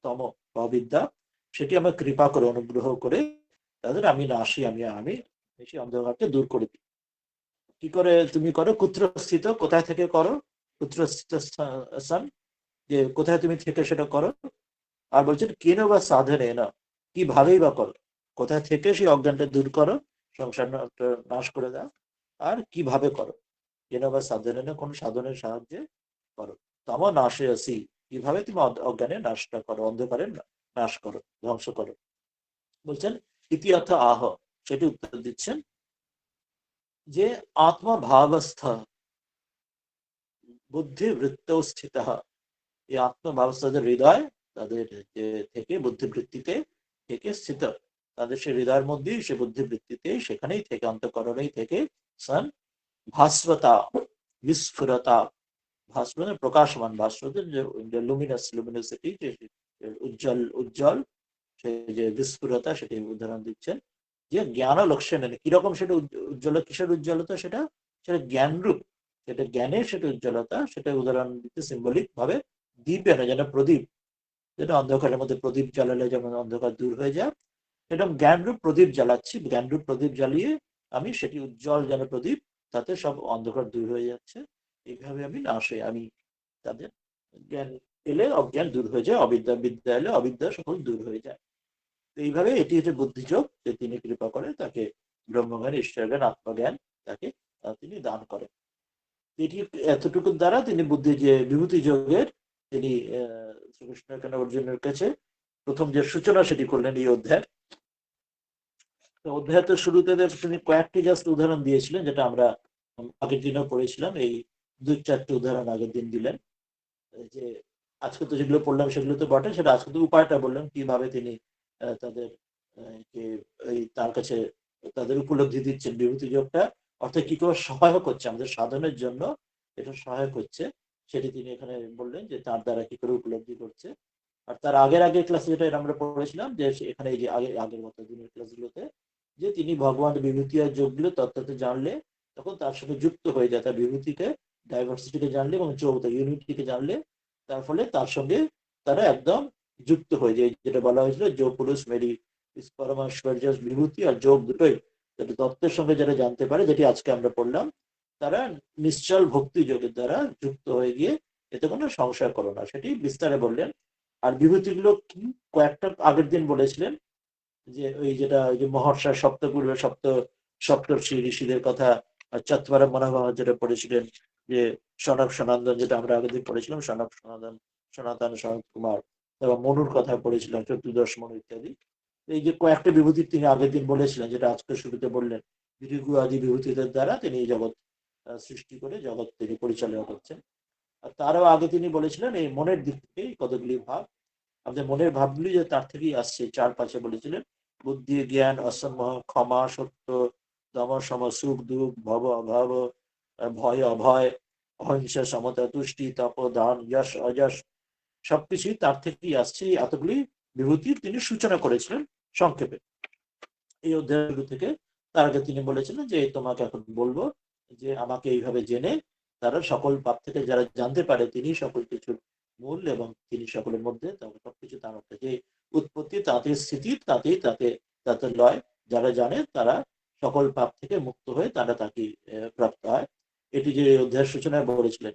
তম বা অবিদ্যা, সেটি আমার কৃপা করে অনুগ্রহ করে তাদের আমি নাশি, আমি সেই অন্ধকারকে দূর করে দিই। কি করে তুমি করো, কুত্রস্থিত কোথায় থেকে করো, কুত্রস্থিত স্থান যে কোথায় তুমি থেকে সেটা করো। আর বলছেন কেন বা সাধনে না, কিভাবেই বা করো, কোথায় থেকে সেই অজ্ঞানটা দূর করো, সংসার নাশ করে দাও, আর কিভাবে করো, কেন বা সাধনে না কোন সাধনের সাহায্যে করো, তমা নাশে আসি, কিভাবে তুমি অজ্ঞানের নাশটা করো, অন্ধকারের নাশ করো, ধ্বংস করো। বলছেন ইতিহাস আহ, সেটি উত্তর দিচ্ছেন যে আত্মা ভাবস্থ বুদ্ধি বৃত্ত স্থিত, এই আত্মভাবস্থ হৃদয় তাদের যে থেকে বুদ্ধিবৃত্তিতে থেকে স্থিত, তাদের সে হৃদয়ের মধ্যেই সে বুদ্ধিবৃত্তিতে সেখানেই থেকে অন্তঃকরণেই থেকে সন ভাস্বতা বিস্ফুরতা, ভাস্বর প্রকাশমান, ভাস্বতের যে লুমিনাসিটি, যে উজ্জ্বল উজ্জ্বল সে যে বিস্ফুরতা, সেটি উদাহরণ দিচ্ছেন যে জ্ঞান লক্ষ্য নেন কিরকম সেটা উজ্জ্বল, কিসের উজ্জ্বলতা, সেটা সেটা জ্ঞান রূপ, সেটা জ্ঞানের সেটা উজ্জ্বলতা, সেটা উদাহরণ দিতে সিম্বলিক ভাবে দ্বীপে না, যেন প্রদীপ, যেটা অন্ধকারের মধ্যে প্রদীপ জ্বালালে যেমন অন্ধকার দূর হয়ে যায়, সেরকম জ্ঞানরূপ প্রদীপ জ্বালাচ্ছি, জ্ঞানরূপ প্রদীপ জ্বালিয়ে আমি সেটি উজ্জ্বল যেন প্রদীপ, তাতে সব অন্ধকার দূর হয়ে যাচ্ছে। এইভাবে আমি নাশে, আমি তাদের জ্ঞান এলে অজ্ঞান দূর হয়ে যায়, বিদ্যা এলে অবিদ্যা সকল দূর হয়ে যায়। এইভাবে এটি হচ্ছে বুদ্ধিযোগ, যে তিনি কৃপা করে তাকে ব্রহ্মজ্ঞান ঈশ্বর জ্ঞান আত্মজ্ঞান তাকে তিনি দান করেন। এটি এতটুকু দ্বারা তিনি বুদ্ধি যে বিভূতি যোগের তিনি শ্রীকৃষ্ণ কেন অর্জুনের কাছে প্রথম যে সূচনা সেটি করলেন এই অধ্যায়। অধ্যায় তো শুরুতে তিনি কয়েকটি জাস্ট উদাহরণ দিয়েছিলেন, যেটা আমরা আগের দিনও পড়েছিলাম, এই 2-4টি উদাহরণ আগের দিন দিলেন। যে আজকে তো যেগুলো পড়লাম সেগুলো তো বটে, সেটা আজকে তো উপায়টা বললেন কিভাবে তিনি তাদের এই তার কাছে তাদের উপলব্ধি দিচ্ছেন বিভূতি যোগটা, অর্থাৎ কি করে সহায়ক হচ্ছে আমাদের সাধনের জন্য, এটা সহায়ক হচ্ছে সেটি তিনি এখানে বললেন যে তার দ্বারা কি করে উপলব্ধি করছে। আর তার আগের ক্লাসে যেটা আমরা পড়েছিলাম যে এখানে এই যে আগের মতো দিনের ক্লাসগুলোতে, যে তিনি ভগবান বিভূতি আর যোগগুলো তত্ত্বতে জানলে তখন তার সাথে যুক্ত হয়ে যায়, তার বিভূতিকে ডাইভার্সিটিকে জানলে এবং চৌথ ইউনিটিকে জানলে তার ফলে তার সঙ্গে তারা একদম যুক্ত হয়ে যায়, যেটা বলা হয়েছিল যোগ পুরুষ মেরি পরমাশ্বর্য বিভূতি আর যোগ দুটোই তত্ত্বের সঙ্গে যারা জানতে পারে, যেটি আজকে আমরা পড়লাম, তারা নিশ্চল ভক্তি যোগের দ্বারা যুক্ত হয়ে গিয়ে এতে কোনো সংশয় করো না, সেটি বিস্তারে বললেন। আর বিভূতিগুলো কি কয়েকটা আগের দিন বলেছিলেন, যে ওই যেটা ওই যে মহর্ষা সপ্তপূর্বে সপ্তর্ষি ঋষিদের কথা, চত্বর মনোভাব যেটা পড়েছিলেন, যে সনক সনন্দন যেটা আমরা আগের দিন পড়েছিলাম, সনক সনন্দন সনাতন সনত কুমার, এবং মনুর কথা পড়েছিলাম, চতুর্দশ মনু ইত্যাদি। এই যে কয়েকটা বিভূতি তিনি আগের দিন বলেছিলেন, যেটা আজকে শুরুতে বললেন, ভৃগু আদি বিভূতিদের দ্বারা তিনি এই জগৎ সৃষ্টি করে জগৎ তিনি পরিচালনা করছেন। আর তারও আগে তিনি বলেছিলেন এই মনের দিক থেকে কতগুলি ভাব, আমাদের মনের ভাবগুলি যে তার থেকেই আসছে, চার পাঁচে বলেছিলেন, বুদ্ধি, জ্ঞান, অসম্মোহ, ক্ষমা, সত্য, দম, সম, সুখ, দুঃখ, ভব, অভাব, ভয়, অভয়, অহিংসা, সমতা, তুষ্টি, তপ, দান, যশ, অযশ, সবকিছুই তার থেকেই আসছে। এতগুলি বিভূতির তিনি সূচনা করেছিলেন সংক্ষেপে এই অধ্যায়গুলো থেকে। তার আগে তিনি বলেছিলেন যে তোমাকে এখন বলবো যে আমাকে এইভাবে জেনে তারা সকল পাপ থেকে যারা জানতে পারে, তিনি সকল কিছুর মূল, এবং তিনি সকলের মধ্যে সবকিছু তার মধ্যে যে উৎপত্তি, তাতে স্থিতি, তাতেই তাতে তাতে লয়, যারা জানে তারা সকল পাপ থেকে মুক্ত হয়ে তারা তাকে প্রাপ্ত হয়। এটি যে অধ্যায়ের সূচনায় বলেছিলেন,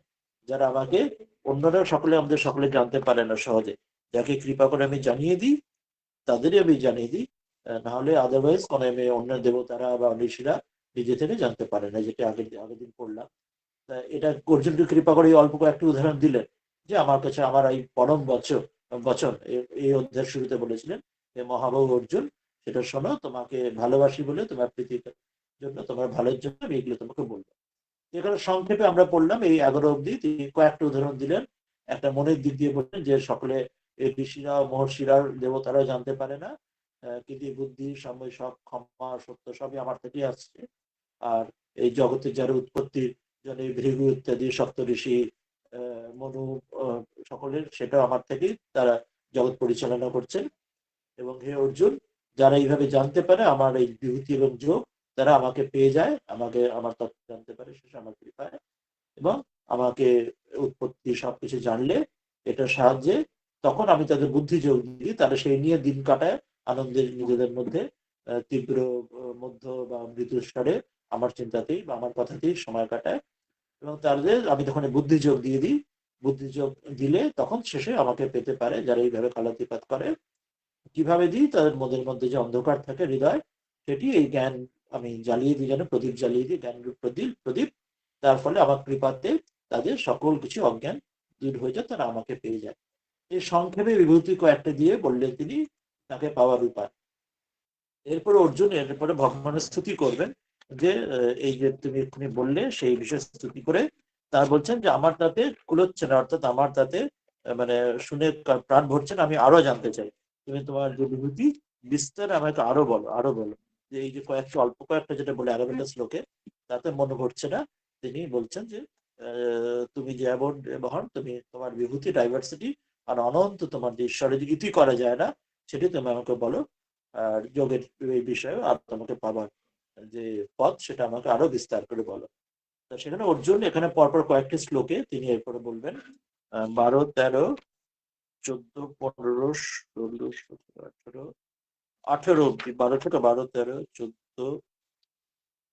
যারা আমাকে, অন্যরা সকলে আমাদের সকলে জানতে পারে না সহজে, যাকে কৃপা করে আমি জানিয়ে দিই তাদেরই আমি জানিয়ে দিই, না হলে আদারওয়াইজ কোনো অন্য দেবতারা বা ঋষিরা নিজে থেকে জানতে পারে না, যেটা আগের দিন পড়লাম। এটা অর্জুনকে কৃপা করে অল্প কয়েকটি উদাহরণ দিলেন, যে আমার কাছে আমার এই পরম বচন এই অধ্যায়ের শুরুতে বলেছিলেন যে মহাবাহু অর্জুন, সেটা শোনো, তোমাকে ভালোবাসি বলে, তোমার প্রীতির জন্য, তোমার ভালোর জন্য আমি এগুলো তোমাকে বলবো। এখানে সংক্ষেপে আমরা পড়লাম এই 11 অব্দি। তিনি কয়েকটা উদাহরণ দিলেন, একটা মনের দিক দিয়ে বললেন যে সকলে এই ঋষিরা, মহর্ষিরা, দেবতারা জানতে পারে না, কিন্তু বুদ্ধি, সময়, সব, ক্ষমা, সত্য সবই আমার থেকে আসছে। আর এই জগতের যারা উৎপত্তির জন্য ভৃগু ইত্যাদি সপ্ত ঋষি, মনু, সকলের সেটা আমার থেকেই তারা জগৎ পরিচালনা করছেন। এবং হে অর্জুন, যারা এইভাবে জানতে পারে আমার এই বিভূতি এবং যোগ, তারা আমাকে পেয়ে যায়, আমাকে আমার তত্ত্ব জানতে পারে শেষ আমার কৃপায়, এবং আমাকে উৎপত্তি সবকিছু জানলে এটার সাহায্যে তখন আমি তাদের বুদ্ধি যোগ দিই, তারা সেই নিয়ে দিন কাটায় আনন্দের নিজেদের মধ্যে, তীব্র মধ্য বা মৃদু স্তরে আমার চিন্তাতেই বা আমার কথাতেই সময় কাটায়। এবং তাদের আমি তখন বুদ্ধি যোগ দিয়ে দিই, বুদ্ধি যোগ দিলে তখন শেষে আমাকে পেতে পারে যারা এইভাবে কালাতিপাত করে। কিভাবে দিই, তাদের মধ্যে মধ্যে যে অন্ধকার থাকে হৃদয়, সেটি এই জ্ঞান আমি জ্বালিয়ে দিই, যেন প্রদীপ জ্বালিয়ে দিই, জ্ঞান প্রদীপ প্রদীপ। তার ফলে আমার কৃপাতে তাদের সকল কিছু অজ্ঞান দূর হয়ে যায়, তারা আমাকে পেয়ে যায়। এই সংক্ষেপে বিভূতি কয়েকটা দিয়ে বললেন তিনি তাকে পাওয়ার উপায়। এরপরে অর্জুন এরপরে ভগবানের স্তুতি করবেন, যে এই যে তুমি এক্ষুনি বললে সেই বিষয়ে স্তুতি করে তার বলছেন যে আমার তাতে কুলোচ্ছে না, অর্থাৎ আমার তাতে মানে শুনে প্রাণ ভরছে না, আমি আরো জানতে চাই। তুমি তোমার যে বিভূতি বিস্তার আমাকে আরো বলো, আরো বলো। যে এই যে কয়েকটা অল্প কয়েকটা যেটা বলে 11টা শ্লোকে, তাতে মনে ভরছে না। তিনি বলছেন যে তুমি যেমন মহান, তুমি তোমার বিভূতি ডাইভার্সিটি আর অনন্ত, তোমার যে ঈশ্বরের ইতি করা যায় না, সেটি তুমি আমাকে বলো। আর যোগের এই বিষয়ে আর তোমাকে পাবার যে পথ, সেটা আমাকে আরো বিস্তার করে বলো। তা সেখানে অর্জুন এখানে পরপর কয়েকটি শ্লোকে তিনি এরপরে বলবেন 12, 13, 14, 15, 16, 17, 18, 18 অব্দি, 12 থেকে 12, 13, 14,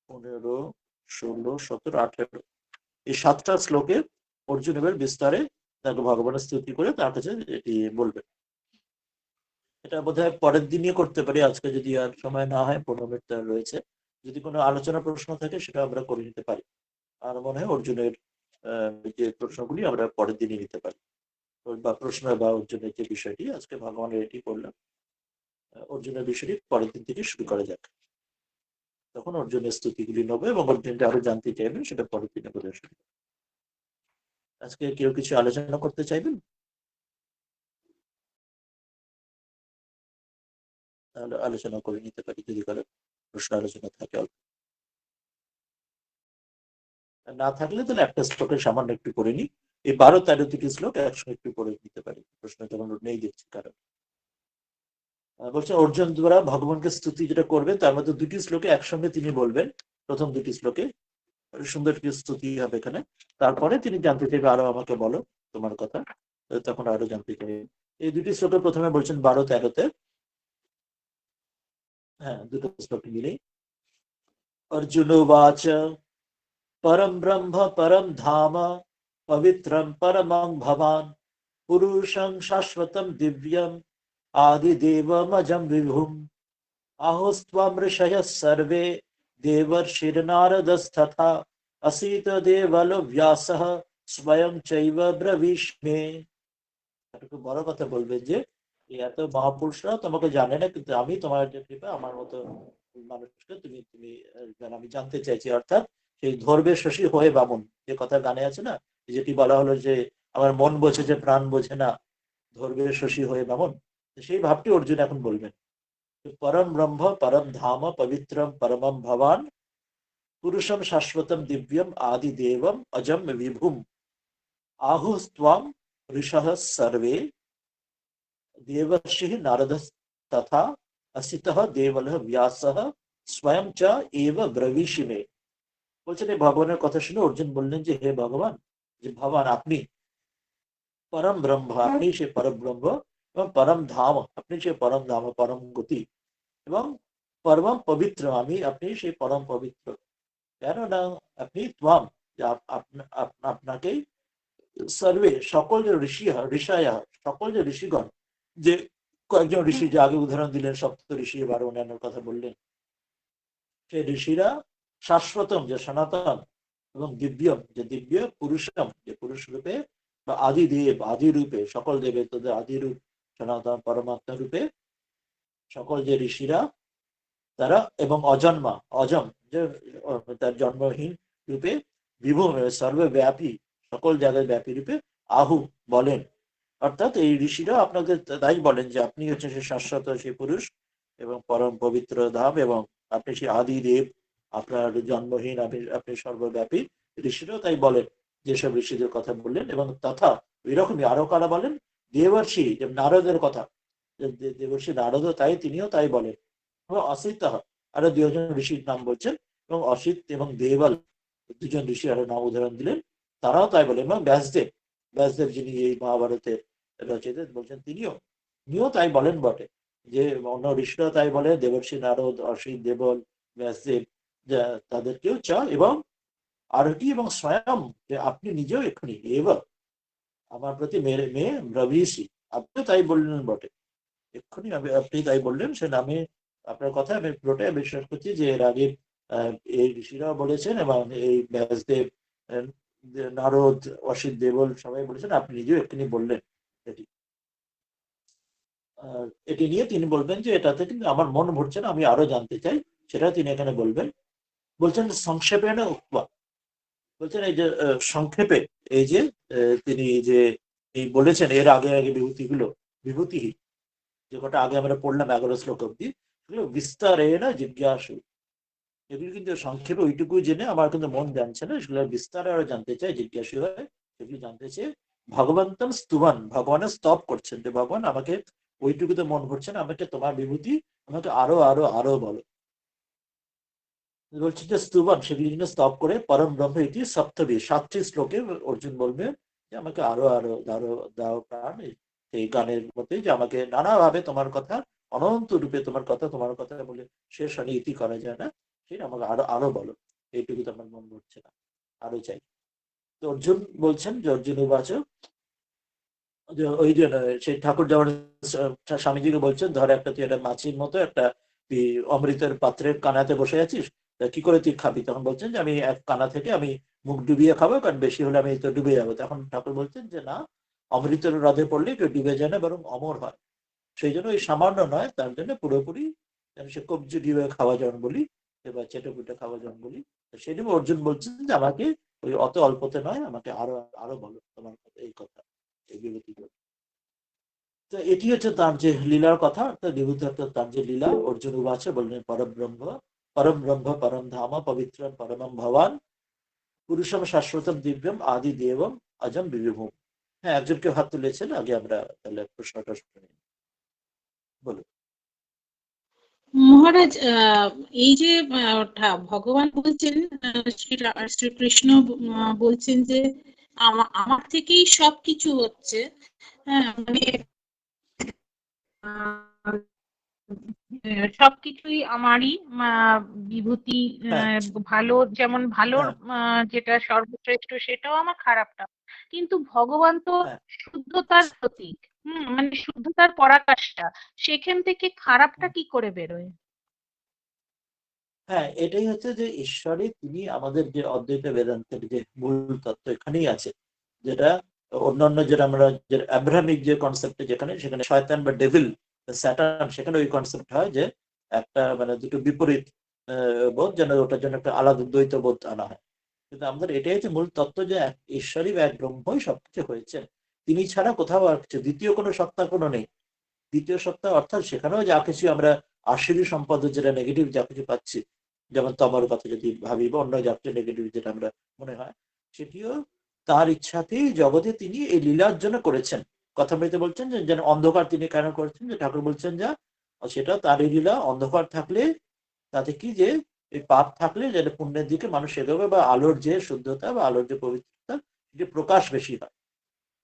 15, 16, 17, 18, এই 7টা শ্লোকে অর্জুন এবার বিস্তারে তাকে ভগবানের স্তুতি করে তার কাছে এটি বলবেন। এটা বোধহয় পরের দিনই করতে পারি, আজকে যদি আর সময় না হয়, 15 মিনিট রয়েছে। যদি কোনো আলোচনা প্রশ্ন থাকে সেটা আমরা করে নিতে পারি। আর মনে হয় অর্জুনের যে প্রশ্নগুলি আমরা পরের দিনই নিতে পারি, বা প্রশ্ন বা অর্জুনের যে বিষয়টি আজকে ভগবানের এটি করলাম, অর্জুনের বিষয়টি পরের দিন থেকে শুরু করা যাক। তখন অর্জুনের স্তুতিগুলি নেবো এবং অর্জুনটা আরো জানতে চাইবেন, সেটা পরের দিনে বোধ হয় শুরু। আজকে কেউ কিছু আলোচনা করতে চাইবেন? তাহলে আলোচনা করে নিতে পারি, যদি কারো প্রশ্ন আলোচনা থাকে। অল্প না থাকলে তাহলে একটা শ্লোকের সামান্য একটু করে নিই। এই 12, 13 দুটি শ্লোক একসঙ্গে একটু করে নিতে পারি, প্রশ্ন তেমন নেই দেখছি কারণ। বলছে অর্জুন দ্বারা ভগবানকে স্তুতি যেটা করবে, তার মধ্যে দুটি শ্লোকে একসঙ্গে তিনি বলবেন। প্রথম দুটি শ্লোকে সুন্দর একটি স্তুতি হবে এখানে। তারপরে তিনি জানতে চাইবে আরো আমাকে বলো তোমার কথা, তখন আরো জানতে চাইবে। এই দুটি শ্লোকে প্রথমে বলছেন 12, 13-তে, হ্যাঁ দুটো শ্লোক মিলেই। অর্জুন উবাচ পরম ব্রহ্ম পরম ধাম पवित्रं परमं भवान् पुरुषं शाश्वतं दिव्यम् आदिदेवमजं विभुम् आहुस्त्वं ऋषयः सर्वे देवर्षिर्नारदस्तथा असीत देवलो व्यासः स्वयं चैव ब्रवीष्मे। একটু বড় কথা বলবেন যে এত মহাপুরুষরা তোমাকে জানে না, কিন্তু আমি তোমার যে কৃপা আমার মতো মানুষকে তুমি তুমি আমি জানতে চাইছি। অর্থাৎ সেই ধরবে শশী হয়ে বামুন, যে কথা গানে আছে না, যেটি বলা হলো যে আমার মন বোঝে যে প্রাণ বোঝে না, ধরবে শশী হয়ে বামুন। সেই ভাবটি অর্জুন এখন বলবেন। परम ब्रह्म परम धाम पवित्रम परमम भवान पुरुषम शाश्वतम दिव्यम आदि देवम अजम विभुम आहुस्त्वाम ऋषः सर्वे देवर्षि नारद तथा असितः देवलः व्यासः स्वयं च एव ब्रवीषि मे। বলছেন এই ভগবানের কথা শুনে অর্জুন বললেন যে হে ভগবান, যে ভগবান আপনি परम ब्रह्म, আপনি সে পরম ব্রহ্ম, এবং পরম ধাম, আপনি সে পরম ধাম পরম গতি, এবং পরম পবিত্র, আমি আপনি সেই পরম পবিত্র। কেননা আপনি ত্বম, আপনাকে সর্বে সকল যে ঋষি ঋষায়া, সকল যে ঋষিগণ, যে কয়েকজন ঋষি যে আগে উদাহরণ দিলেন, সপ্ত ঋষি এবার অন্যান্য কথা বললেন, সেই ঋষিরা শাশ্বতম যে সনাতন, এবং দিব্যম যে দিব্য, পুরুষম যে পুরুষ রূপে, বা আদিদেব আদি রূপে, সকল দেবতাদের আদি রূপ সনাতন পরমাত্মা রূপে সকল যে ঋষিরা তারা, এবং অজন্মা অজম যে তার জন্মহীন রূপে, বিভূম সর্বব্যাপী সকল জায়গায় ব্যাপী রূপে আহু বলেন। অর্থাৎ এই ঋষিরা আপনাকে তাই বলেন যে আপনি হচ্ছেন সে শাশ্বত সেই পুরুষ এবং পরম পবিত্র ধাম, এবং আপনি সেই আদি দেব, আপনার জন্মহীন, আপনি সর্বব্যাপী। ঋষিরাও তাই বলেন, যেসব ঋষিদের কথা বললেন। এবং তথা এরকমই আরো কারা বলেন, দেবর্ষি যে নারদের কথা, দেবর্ষি নারদও তাই, তিনিও তাই বলেন। এবং অসিত আরো দুজন ঋষির নাম বলছেন, এবং অসিত এবং দেবল দুজন ঋষি আরো নাম উদাহরণ দিলেন, তারাও তাই বলেন। এবং ব্যাসদেব, ব্যাসদেব যিনি এই মহাভারতের রচয়িতা বলছেন, তিনিও তাই বলেন বটে, যে অন্য ঋষিরা তাই বলে, দেবর্ষি নারদ, অসিত, দেবল, ব্যাসদেব, তাদেরকেও এবং আর কি, এবং স্বয়ং যে আপনি নিজেও এক্ষুনি এবার আমার প্রতি মেয়ে ব্রবীষি, আপনিও তাই বললেন বটে, এক্ষুনি আপনি তাই বললেন। সে নামে আপনার কথা আমি পুরোটাই বিশ্বাস করছি, যে এর আগে এই ঋষিরাও বলেছেন, এবং এই ব্যাসদেব, নারদ, অসিত, দেবল সবাই বলেছেন, আপনি নিজেও এক্ষুনি বললেন এটি। এটি নিয়ে তিনি বলবেন যে এটাতে কিন্তু আমার মন ভরছে না, আমি আরো জানতে চাই, সেটা তিনি এখানে বলবেন। বলছেন সংক্ষেপে না উক্তা, বলছেন এই যে সংক্ষেপে, এই যে তিনি যে এই বলেছেন এর আগে আগে বিভূতি যে কটা আগে আমরা পড়লাম 11 শ্লোক অব্দি, সেগুলো বিস্তারে না জিজ্ঞাসু, এগুলো কিন্তু সংক্ষেপে ওইটুকুই জেনে আমার কিন্তু মন জানছে না, সেগুলো বিস্তারে আরো জানতে চাই, জিজ্ঞাসু হয়, সেগুলো জানতে চেয়ে ভগবন্তম স্তুবান, ভগবানের স্তব করছেন, যে ভগবান আমাকে ওইটুকুতে মন ভরছে না, আমাকে তোমার বিভূতি আমাকে আরো আরো আরো বলো। বলছেন যে স্তুবান, সেগুলি জন্য স্তব করে পরম ব্রহ্ম এটি সপ্তমী 7টি শ্লোকে অর্জুন বলবে যে আমাকে আরো আরো আরো দাও প্রাণ, এই গানের মধ্যে যে আমাকে নানাভাবে তোমার কথা, অনন্ত রূপে তোমার কথা বলে শেষ হলে ইতি করা যায় না, সেটা আমাকে আরো আরো বলো, এইটুকু তো আমার মন ভরছে না, আরো চাই। তো অর্জুন বলছেন যে অর্জুন উবাচ, যে ওই যে সেই ঠাকুর যেমন স্বামীজিকে বলছেন, ধর একটা তুই একটা মাছির মতো একটা অমৃতের পাত্রের কানাতে বসে আছিস, কি করে তুই খাবি? তখন বলছেন যে আমি এক কানা থেকে আমি মুখ ডুবিয়ে খাবো, কারণ বেশি হলে আমি তো ডুবে যাবো। তখন ঠাকুর বলছেন যে না, অমৃতের হ্রদে পড়লে কেউ ডুবে যায় না, বরং অমর হয়। সেই জন্য ওই সামান্য নয়, তার জন্য পুরোপুরি সে কবজি ডিবে খাওয়া যেমন বলি, বা চেটে পুটে খাওয়া যেমন বলি, সেই জন্য অর্জুন বলছেন যে আমাকে ওই অত অল্পতে নয়, আমাকে আরো আরো বলো তোমার কথা, এই কথা, এই বিভূতি। তো এটি হচ্ছে তার যে লীলার কথা, অর্থাৎ বিভূতি অর্থাৎ তার যে লীলা। অর্জুন উবাচে বললেন পরম ব্রহ্ম পরম ধাম পবিত্র পরমম ভবান পুরুষম শাশ্বতম দিব্যম আদি দেবম অজম বিভুম। হ্যাঁ, একজনকে হাত তুলেছেন, আগে আমরা তাহলে প্রশ্নটা শুনে বলুন। মহারাজ, এই যে ভগবান বলছেন, শ্রীকৃষ্ণ বলছেন যে আমার থেকেই সবকিছু হচ্ছে, হ্যাঁ, মানে সবকিছুই আমারই, বিভূতি, হ্যাঁ ভালো যেমন ভালোর হ্যাঁ যেটা সর্বশ্রেষ্ঠ সেটাও আমার, খারাপটা কিন্তু ভগবান তো হ্যাঁ শুদ্ধতার প্রতীক। মানে শুদ্ধতার পরাকাষ্ঠা, সেখান থেকে খারাপটা কি করে বেরোয়? হ্যাঁ, এটাই হচ্ছে যে ঈশ্বরই তিনি আমাদের যে অদ্বৈত বেদান্তের যে মূল তত্ত্ব এখানেই আছে, যেটা অন্যান্য যেটা আমরা যে অ্যাব্রাহামিক যে কনসেপ্টে যেখানে সেখানে শয়তান বা ডেভিল স্যাটান, সেখানে ওই কনসেপ্ট হয় যে একটা মানে দুটো বিপরীত বোধ, যেন ওটার জন্য একটা আলাদা দ্বৈত বোধ আনা হয়। কিন্তু আমাদের এটাই হচ্ছে মূল তত্ত্ব যে ঈশ্বরই বা এক ব্রহ্মই সবকিছু হয়েছে, তিনি ছাড়া কোথাও আর কিছু দ্বিতীয় কোনো সত্তা কোনো নেই। দ্বিতীয় সত্তা অর্থাৎ সেখানেও যা কিছু আমরা আসরি সম্পদ যেটা নেগেটিভ যা কিছু পাচ্ছি, যেমন তমর কথা যদি ভাবি বা অন্য যা কিছু নেগেটিভ যেটা আমরা মনে হয়, সেটিও তার ইচ্ছাতেই জগতে তিনি এই লীলার জন্য করেছেন। কথা বলতে বলছেন যে যেন অন্ধকার তিনি কেন করেছেন, যে ঠাকুর বলছেন যা সেটা তারই লীলা। অন্ধকার থাকলে তাতে কি যে এই পাপ থাকলে যেটা পুণ্যের দিকে মানুষ এগোবে, বা আলোর যে শুদ্ধতা বা আলোর যে পবিত্রতা সেটি প্রকাশ বেশি হয়।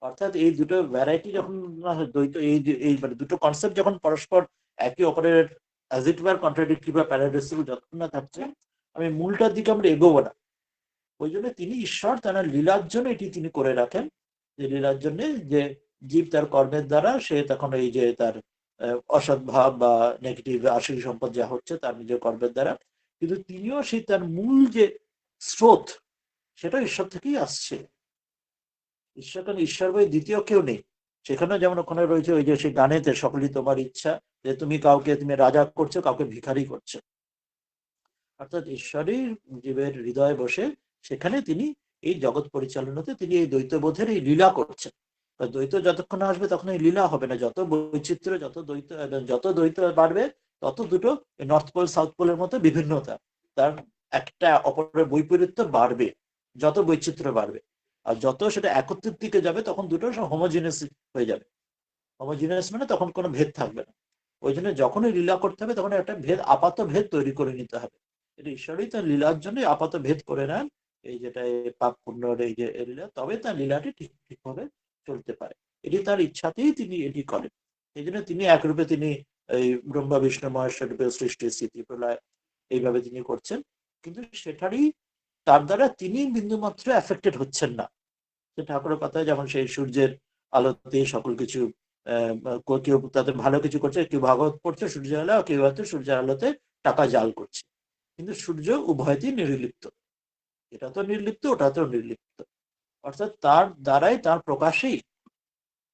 অর্থাৎ এই দুটো ভ্যারাইটি যখন দ্বৈত এই মানে দুটো কনসেপ্ট যখন পরস্পর একে অপরের অ্যাজ ইট ওয়ার কন্ট্রাডিক্টরি বা প্যারাডক্সিক্যাল যতক্ষণ না থাকছে, আমি মূলটার দিকে আমরা এগোবো না। ওই জন্য তিনি ঈশ্বর তার লীলার জন্য এটি তিনি করে রাখেন, যে লীলার জন্য যে জীব তার কর্মের দ্বারা সে তখন এই যে তার অসৎ ভাব বা নেগেটিভ আসরি সম্পদ যা হচ্ছে তার নিজের কর্মের দ্বারা, কিন্তু তিনিও সেই তার মূল যে স্রোত সেটা ঈশ্বর থেকেই আসছে। ঈশ্বর কারণ ঈশ্বর বই দ্বিতীয় কেউ নেই। সেখানেও যেমন ওখানে রয়েছে ওই যে সেই গানেতে সকলই তোমার ইচ্ছা, যে তুমি কাউকে তুমি রাজা করছো, কাউকে ভিখারি করছো। অর্থাৎ ঈশ্বরই জীবের হৃদয়ে বসে সেখানে তিনি এই জগৎ পরিচালনাতে তিনি এই দ্বৈতবোধের এই লীলা করছেন। দ্বৈত যতক্ষণ আসবে তখন এই লীলা হবে না। যত বৈচিত্র্য যত দ্বৈত বাড়বে, তত দুটো নর্থ পোল সাউথ পোলের মতো বিভিন্নতা, তার একটা অপরের বৈপরীত্য বাড়বে যত বৈচিত্র্য বাড়বে। আর যত সেটা একত্রের দিকে যাবে তখন দুটো হোমোজিনিয়াস হয়ে যাবে। হোমোজিনিয়াস মানে তখন কোনো ভেদ থাকবে না। ওই জন্য যখনই লীলা করতে হবে তখন একটা ভেদ, আপাত ভেদ তৈরি করে নিতে হবে। এটা ঈশ্বরই তার লীলার জন্য আপাত ভেদ করে নেন, এই যেটা পাপ পুণ্যর এই যে লীলা, তবে তার লীলাটি ঠিক ঠিকভাবে চলতে পারে। এটি তার ইচ্ছাতেই তিনি এটি করেন। এই জন্য তিনি একরূপে তিনি এই ব্রহ্মা বিষ্ণু মহেশ্বর রূপে সৃষ্টি স্থিতি প্রলয় এইভাবে তিনি করছেন, কিন্তু সেটারই তার দ্বারা তিনি বিন্দুমাত্র এফেক্টেড হচ্ছেন না। ঠাকুরের কথায় যেমন সেই সূর্যের আলোতে সকল কিছু কেউ তাদের ভালো কিছু করছে, কেউ ভাগবত পড়ছে সূর্যের আলো, কেউ হয়তো সূর্যের আলোতে টাকা জাল করছে, কিন্তু সূর্য উভয়তেই নির্লিপ্ত। এটা তো নির্লিপ্ত, ওটা তো নির্লিপ্ত। অর্থাৎ তার দ্বারাই তার প্রকাশেই,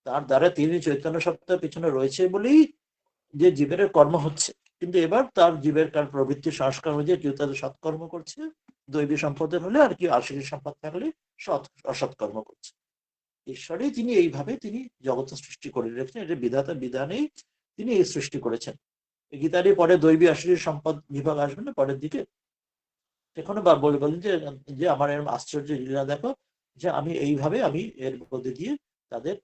তার দ্বারা তিনি চৈতন্য সত্তার পিছনে রয়েছে বলেই যে জীবের কর্ম হচ্ছে। কিন্তু এবার তার জীবের কার প্রবৃত্তি সংস্কার অনুযায়ী কেউ তাদের সৎকর্ম করছে দৈবী সম্পদের হলে, আর কেউ আসরি সম্পদ থাকলে অসৎকর্ম করছে। ঈশ্বরই তিনি এইভাবে তিনি জগৎ সৃষ্টি করে রেখেছেন। এটা বিধাতা বিধানেই তিনি এই সৃষ্টি করেছেন। গীতারই পরে দৈবী আসরি সম্পদ বিভাগ আসবে না পরের দিকে, সেখানে বলেন যে যে আমার এরকম আশ্চর্য লীলা দেখো, যে আমি এইভাবে আমি এর মধ্যে দিয়ে তাদের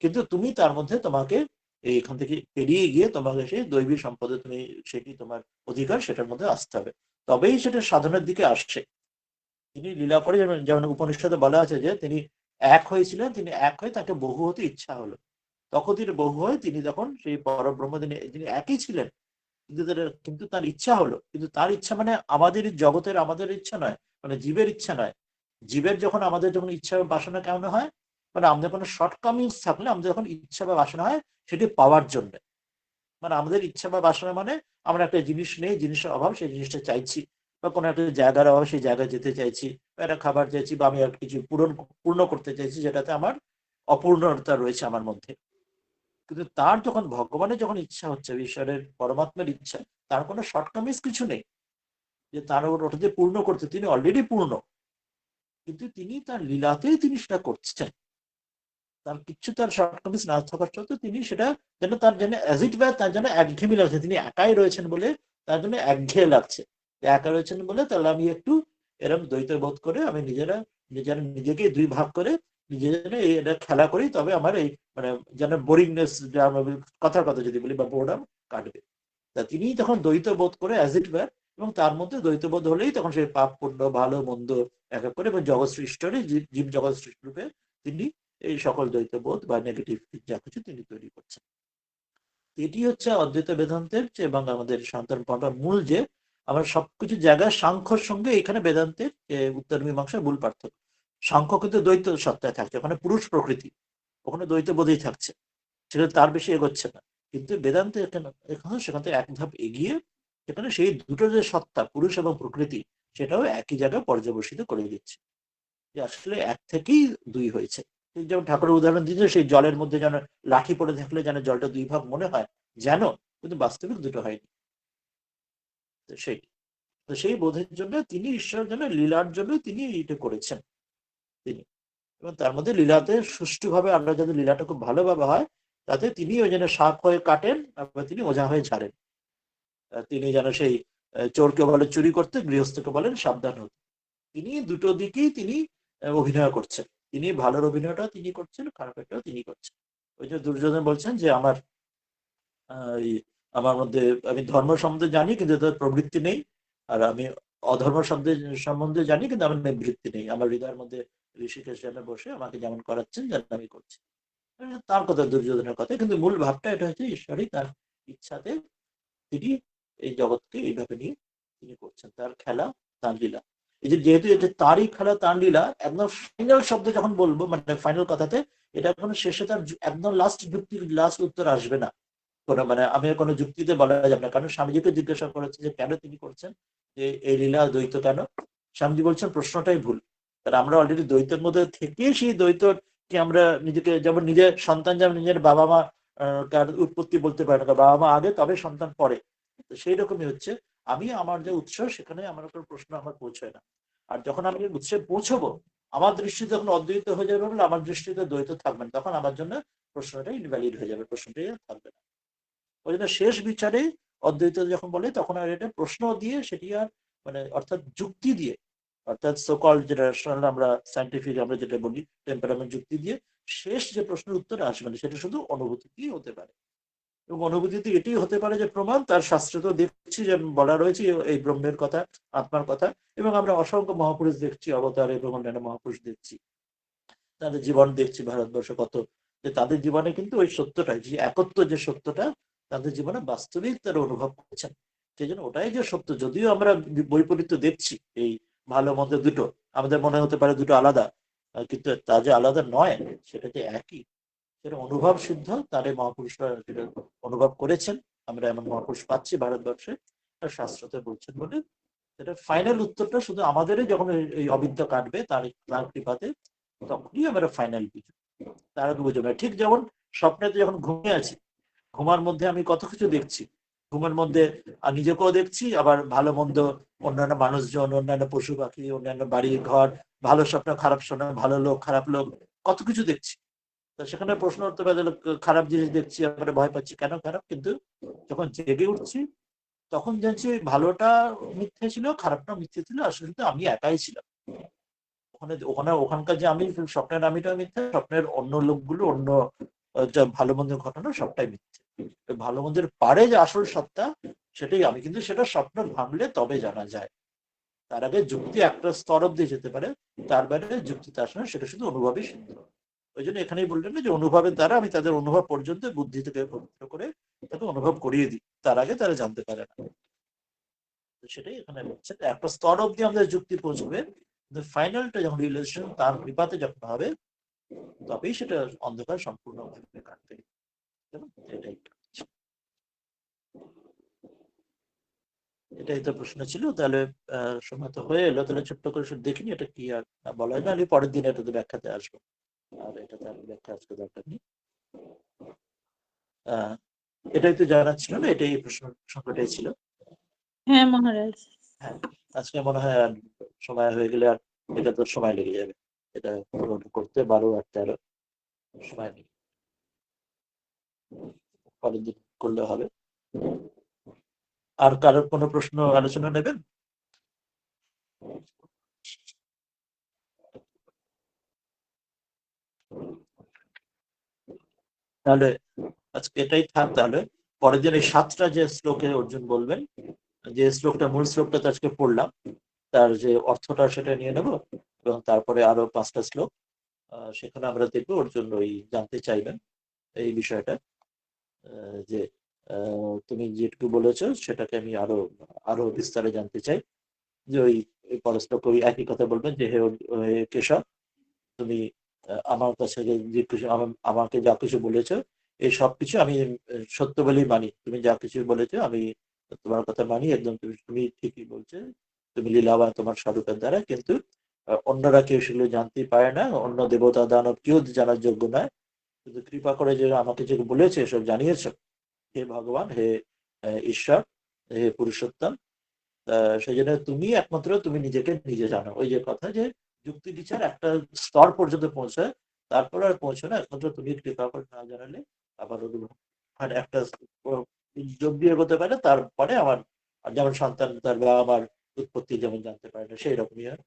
কিন্তু তুমি তার মধ্যে তোমাকে এইখান থেকে পেরিয়ে গিয়ে তোমাকে সেই দৈবী সম্পদে তুমি সেটি তোমার অধিকার সেটার মধ্যে আসতে হবে, তবেই সেটা সাধনের দিকে আসছে। তিনি লীলা করে যেমন যেমন উপনিষদে বলা আছে যে তিনি এক হয়েছিলেন, তিনি এক হয়ে তাকে বহু হতে ইচ্ছা হলো, তখন তিনি বহু হয়ে তিনি তখন সেই পরব্রহ্ম তিনি একই ছিলেন, কিন্তু তার ইচ্ছা হলো। কিন্তু তার ইচ্ছা মানে আমাদের জগতের আমাদের ইচ্ছা নয়, মানে জীবের ইচ্ছা নয়। জীবের যখন আমাদের যখন ইচ্ছা বা বাসনা কেমন হয়, মানে আমাদের কোনো শর্টকামিংস থাকলে আমাদের যখন ইচ্ছা বা বাসনা হয় সেটি পাওয়ার জন্য। মানে আমাদের ইচ্ছা বা বাসনা মানে আমরা একটা জিনিস নেই, জিনিসের অভাব, সেই জিনিসটা চাইছি, বা কোনো একটা জায়গার অভাব, সেই জায়গায় যেতে চাইছি, বা একটা খাবার চাইছি, বা আমি একটা কিছু পূর্ণ করতে চাইছি যেটাতে আমার অপূর্ণতা রয়েছে আমার মধ্যে। কিন্তু তার যখন ভগবানের যখন ইচ্ছা হচ্ছে, ঈশ্বরের পরমাত্মার ইচ্ছা, তার কোনো শর্টকামিজ কিছু নেই যে তার ওটা যে পূর্ণ করতে, তিনি অলরেডি পূর্ণ, কিন্তু তিনি তার লীলাতেই তিনি সেটা করছেন। তার কিছু তার শর্টকামিজ না থাকার সত্ত্বেও তিনি সেটা যেন তার জন্য অ্যাজ ইট ওয়্যার তার জন্য একঘেয়েমি লাগছে। তিনি একাই রয়েছেন বলে তার জন্য একঘেয়ে লাগছে, একা রয়েছেন বলে তাহলে আমি একটু এরকম দ্বৈত বোধ করে আমি নিজেকে দুই ভাগ করে নিজেরা এটা খেলা করি, তবে আমার এই মানে যেন বোরিংনেস, কথার কথা যদি বলি, বা বোর্ডাম কাটবে। তা তিনি তখন দ্বৈত বোধ করে অ্যাজ ইট ওয়্যার, এবং তার মধ্যে দ্বৈত বোধ হলেই তখন সেই পাপ পুণ্য ভালো মন্দ এক এক করে, এবং জগৎ সৃষ্টি জীব জগৎ সৃষ্টি রূপে তিনি এই সকল দ্বৈত বোধ বা নেগেটিভ যা কিছু তিনি তৈরি করছেন। এটি হচ্ছে অদ্বৈত বেদান্তের এবং আমাদের সনাতন পন্থার মূল, যে আমরা সবকিছু জায়গায় সাংখ্যর সঙ্গে এখানে বেদান্তের উত্তর মীমাংসার মূল পার্থক্য। সাংখ্য কিন্তু দ্বৈত সত্তায় থাকছে, ওখানে পুরুষ প্রকৃতি, ওখানে দ্বৈত বোধই থাকছে, সেখানে তার বেশি এগোচ্ছে না। কিন্তু বেদান্তে এখানে এখানে সেখান থেকে এক ধাপ এগিয়ে সেখানে সেই দুটো যে সত্তা পুরুষ এবং প্রকৃতি সেটাও একই জায়গায় পর্যবসিত করে দিচ্ছে, যে আসলে এক থেকেই দুই হয়েছে। এই যেমন ঠাকুরের উদাহরণ দিয়েছে, সেই জলের মধ্যে যেন লাঠি পড়ে থাকলে যেন জলটা দুই ভাগ মনে হয়, যেন, কিন্তু বাস্তবিক দুটো হয়নি। তো সেই তো সেই বোধের জন্য তিনি ঈশ্বরের জন্য লীলার জন্য তিনি এটা করেছেন তিনি। এবং তার মধ্যে লীলাতে সুষ্ঠুভাবে আমরা যাতে লীলাটা খুব ভালোভাবে হয়, তাতে তিনি ওই জন্য সাপ হয়ে কাটেন, আবার তিনি ওঝা হয়ে ঝাড়েন। তিনি যেন সেই চোরকে বলে চুরি করতে, গৃহস্থকে বলেন সাবধান হতে। তিনি দুটো দিকেই তিনি অভিনয় করছেন। তিনি ভালোর অভিনয়টাও তিনি করছেন, খারাপেরটাও তিনি করছেন। ওই যে দুর্যোধন বলছেন যে আমার মধ্যে আমি ধর্ম সম্বন্ধে জানি কিন্তু তার প্রবৃত্তি নেই, আর আমি অধর্ম সম্বন্ধে জানি কিন্তু আমার নিবৃত্তি নেই। আমার হৃদয়ের মধ্যে ঋষিকেশ যেন বসে আমাকে যেমন করাচ্ছেন যেন আমি করছি। তার কথা, দুর্যোধনের কথা, কিন্তু মূল ভাবটা এটা হচ্ছে ঈশ্বরই তার ইচ্ছাতে তিনি এই জগৎকে এইভাবে নিয়ে তিনি করছেন, তার খেলা, তার লীলা। এই যে যেহেতু এটা তারই খেলা, তার লীলা, একদম ফাইনাল শব্দ যখন বলবো, মানে ফাইনাল কথাতে, এটা কোনো শেষে তার একদম লাস্ট যুক্তির লাস্ট উত্তর আসবে না। কোনো মানে আমি কোনো যুক্তিতে বলা যাবে না, কারণ স্বামীজিকে জিজ্ঞাসা করেছে যে কেন তিনি করছেন, যে এই লীলা দ্বৈত কেন। স্বামীজি বলছেন প্রশ্নটাই ভুল, কারণ আমরা অলরেডি দ্বৈতের মধ্যে থেকে সেই দ্বৈতকে আমরা নিজেকে, যেমন নিজের সন্তান যেমন নিজের বাবা মা কার উৎপত্তি বলতে পারে না, বাবা মা আগে তবে সন্তান পরে, তো সেই রকমই হচ্ছে আমি আমার যে উৎস সেখানে আমার কোনো প্রশ্ন আমার পৌঁছয় না। আর যখন আমি উৎসে পৌঁছবো, আমার দৃষ্টিতে যখন অদ্বৈত হয়ে যাবে বলে আমার দৃষ্টিতে দ্বৈত থাকবে না, তখন আমার জন্য প্রশ্নটা ইনভ্যালিড হয়ে যাবে, প্রশ্নটাই আর থাকবে না। ওই জন্য শেষ বিচারে অদ্বৈত যখন বলে তখন আর এটা প্রশ্ন দিয়ে সেটি আর, মানে অর্থাৎ যুক্তি দিয়ে, অর্থাৎ সোকল যেটা আমরা সাইন্টিফিক আমরা যেটা বলি টেম্পারামেন্ট যুক্তি দিয়ে শেষ যে প্রশ্নের উত্তর আসবে না, সেটা শুধু অনুভূতিতেই হতে পারে। এবং অনুভূতিতে এটি হতে পারে যে প্রমাণ, তার শাস্ত্রে তো দেখছি যে বলা রয়েছে এই ব্রহ্মের কথা, আত্মার কথা, এবং আমরা অসংখ্য মহাপুরুষ দেখছি, অবতার এবং অন্যান্য মহাপুরুষ দেখছি, তাদের জীবন দেখছি ভারতবর্ষে কত, যে তাদের জীবনে কিন্তু ওই সত্যটাই, যে একত্ব যে সত্যটা তাদের জীবনে বাস্তবিক তারা অনুভব করছেন। সেই জন্য ওটাই যে সত্য, যদিও আমরা বৈপরীত্য দেখছি, এই ভালো মন্দ দুটো আমাদের মনে হতে পারে দুটো আলাদা, কিন্তু তা যে আলাদা নয়, সেটা যে একই, সেটা অনুভব সিদ্ধ, তার এই মহাপুরুষরা সেটা অনুভব করেছেন। আমরা এমন মহাপুরুষ পাচ্ছি ভারতবর্ষে, তার শাস্ত্রতে বলছেন বলে সেটা ফাইনাল উত্তরটা শুধু আমাদেরই যখন এই অবিদ্যা কাটবে তার তার কৃপাতে, তখনই আমরা ফাইনাল বুঝবো, তার আগে বুঝবো না। ঠিক যেমন স্বপ্নেতে যখন ঘুমিয়ে আছি, ঘুমার মধ্যে আমি কত কিছু দেখছি, ঘুমের মধ্যে নিজেকেও দেখছি, আবার ভালো মন্দ, অন্যান্য মানুষজন, অন্যান্য পশু পাখি, অন্যান্য বাড়ি ঘর, ভালো স্বপ্ন খারাপ স্বপ্ন, ভালো লোক খারাপ লোক, কত কিছু দেখছি। তো সেখানে প্রশ্ন উঠতে পারে, খারাপ জিনিস দেখছি আমরা ভয় পাচ্ছি, কেন খারাপ? কিন্তু যখন জেগে উঠছি তখন জানছি ভালোটা মিথ্যে ছিল, খারাপটা মিথ্যে ছিল, আসলে তো আমি একাই ছিলাম ওখানে। ওখানকার যে আমি, স্বপ্নের আমিটা মিথ্যে, স্বপ্নের অন্য লোকগুলো, অন্য যা ভালো মন্দের ঘটনা সবটাই মিথ্যে। ভালো মন্দের পারে যে আসল সত্তা সেটাই আমি, কিন্তু সেটা স্বপ্ন ভাঙলে তবে জানা যায়। তার আগে যুক্তি একটা স্তর অব্দি যেতে পারে, তার বাইরে যুক্তিতে আসে না, সেটা শুধু অনুভবই সিদ্ধ। ওই জন্য এখানেই বললেন না যে অনুভবের দ্বারা আমি তাদের অনুভব পর্যন্ত বুদ্ধি থেকে পবিত্র করে তাকে অনুভব করিয়ে দিই, তার আগে তারা জানতে পারে না। সেটাই এখানে বলছে, একটা স্তর অব্দি আমাদের যুক্তি পৌঁছবে, কিন্তু ফাইনালটা যখন রিলেশন তার কৃপাতে যখন হবে, তবেই সেটা অন্ধকার সম্পূর্ণভাবে কাটবে। এটাই এটাই তো প্রশ্ন ছিল। তাহলে সময় তো হয়ে এলো, তাহলে ছোট্ট করে শুধু দেখিনি এটা কি, আর বলা হয় না, আমি পরের দিন এটাতে ব্যাখ্যাতে আসবো, আর এটাতে আমি ব্যাখ্যা আজকে দরকার নেই। এটাই তো জানা ছিল না, এটাই প্রশ্ন সংখ্যাটাই ছিল। হ্যাঁ মহারাজ। হ্যাঁ, আজকে মনে হয় আর সময় হয়ে গেলে আর এটা তো সময় লেগে যাবে, এটা করতে 12 আর 13 সময় নেই, পরের দিন করলে হবে। আর কারোর কোনো প্রশ্ন আলোচনা নেবেন? তাহলে আজকে এটাই থাক। তাহলে পরের দিন এই 7টা যে শ্লোকে অর্জুন বলবেন, যে শ্লোকটা মূল শ্লোকটা তো আজকে পড়লাম, তার যে অর্থটা সেটা নিয়ে নেব, এবং তারপরে আরো 5টা শ্লোক সেখানে আমরা দেখবো অর্জুন ওই জানতে চাইবেন এই বিষয়টা, যে তুমি যেটুকু বলেছো সেটাকে আমি আরো আরো বিস্তারে জানতে চাই। যে ওই পরশ্লোক ওই একই কথা বলবেন যে হে কেশব, তুমি আমার কাছে যে কিছু আমাকে যা কিছু বলেছো এই সব কিছু আমি সত্য বলেই মানি। তুমি যা কিছু বলেছো আমি তোমার কথা মানি একদম। তুমি ঠিকই বলছো। তুমি লীলাবান তোমার স্বরূপের দ্বারা, কিন্তু অন্যরা কেউ সেগুলো জানতেই পারে না। অন্য দেবতা দানব কেউ জানার যোগ্য নয়। কিন্তু কৃপা করে যে আমাকে যে বলেছে এসব জানিয়েছো, হে ভগবান, হে ঈশ্বর, হে পুরুষোত্তম, সেই জন্য তুমি একমাত্র তুমি নিজেকে নিজে জানো। ওই যে কথা যে যুক্তি বিচার একটা স্তর পর্যন্ত পৌঁছায়, তারপর আর পৌঁছে না। একমাত্র তুমি কৃপা করে না জানালে আবার মানে একটা যোগ্য এগোতে পারে। তারপরে আমার যেমন সন্তান তার বা আমার উৎপত্তি যেমন জানতে পারে না, সেই রকমই হয়।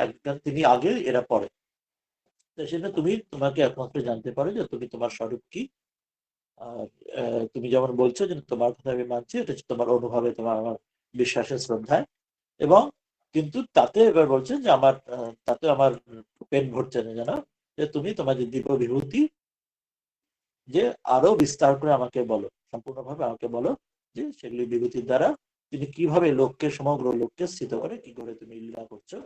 একদম তিনি আগে, এরা পরে। তো সেটা তুমি তোমাকে একমাত্র জানতে পারো যে তুমি তোমার স্বরূপ কি। আর তুমি যেমন বলছো যে তোমার কথা আমি মানছি, এটা হচ্ছে তোমার অনুভবে, তোমার আমার বিশ্বাসের শ্রদ্ধায়। এবং কিন্তু তাতে এবার বলছেন যে আমার তাতে আমার পেন ভরছে না, জানো, যে তুমি তোমার যে দিব্য বিভূতি যে আরো বিস্তার করে আমাকে বলো, সম্পূর্ণভাবে আমাকে বলো যে সেগুলি বিভূতির দ্বারা তুমি কিভাবে লোককে, সমগ্র লোককে স্থিত করে কি করে তুমি লীলা করছো,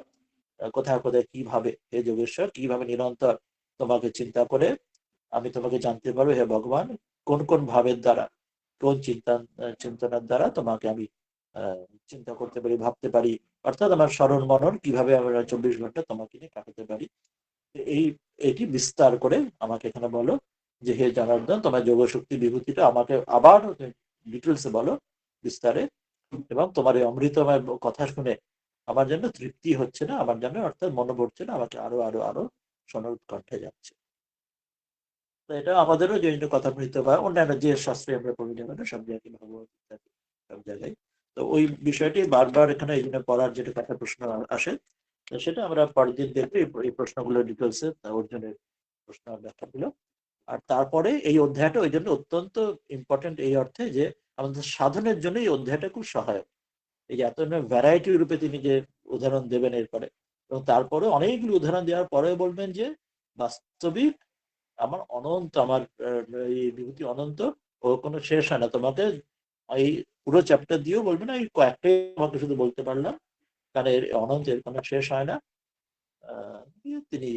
কোথায় কোথায় কিভাবে, হে যোগেশ্বর, কিভাবে নিরন্তর তোমাকে চিন্তা করে আমি তোমাকে জানতে পারবো, হে ভগবান, কোন কোন ভাবের দ্বারা, কোন চিন্তনার দ্বারা তোমাকে আমি চিন্তা করতে পারি, ভাবতে পারি। অর্থাৎ আমার স্মরণ মনন কিভাবে আমরা 24 ঘন্টা তোমাকে নিয়ে কাটাতে পারি। এই এটি বিস্তার করে আমাকে এখানে বলো যে হে জনার্দন, তোমার যোগশক্তি বিভূতিটা আমাকে আবার ডিটেলসে বলো বিস্তারে। এবং তোমার এই অমৃতময় কথা শুনে আমার জন্য তৃপ্তি হচ্ছে না, আমার জন্য অর্থাৎ মনে পড়ছে না, আমাকে আরো আরো আরো শোনার উৎকণ্ঠা যাচ্ছে। তো এটা আমাদেরও যে কথামৃত বা অন্যান্য যে শাস্ত্রে আমরা পড়ি না কেন, সব জায়গায় ভগবত গীতাতে, সব জায়গায়। তো ওই বিষয়টি বারবার এখানে এই জন্য পড়ার যেটা কথা প্রশ্ন আসে, তো সেটা আমরা পরের দিন দেখবো এই প্রশ্নগুলো ডিটেলসে, অর্জুনের প্রশ্ন ব্যাখ্যা গুলো। আর তারপরে এই অধ্যায়টা ওই জন্য অত্যন্ত ইম্পর্টেন্ট এই অর্থে যে আমাদের সাধনের জন্য এই অধ্যায়টা খুব সহায়ক। এই যে এত ভ্যারাইটি রূপে তিনি যে উদাহরণ দেবেন এরপরে, এবং তারপরে অনেকগুলো উদাহরণ দেওয়ার পরে বলবেন যে বাস্তবিক আমার অনন্ত, আমার এই বিভূতি অনন্ত, ও কোনো শেষ হয় না। তোমাকে এই পুরো চ্যাপ্টার দিয়েও বলবে না, এই কয়েকটাই তোমাকে শুধু বলতে পারলাম, কারণ এর অনন্ত, এর কোনো শেষ হয় না। তিনি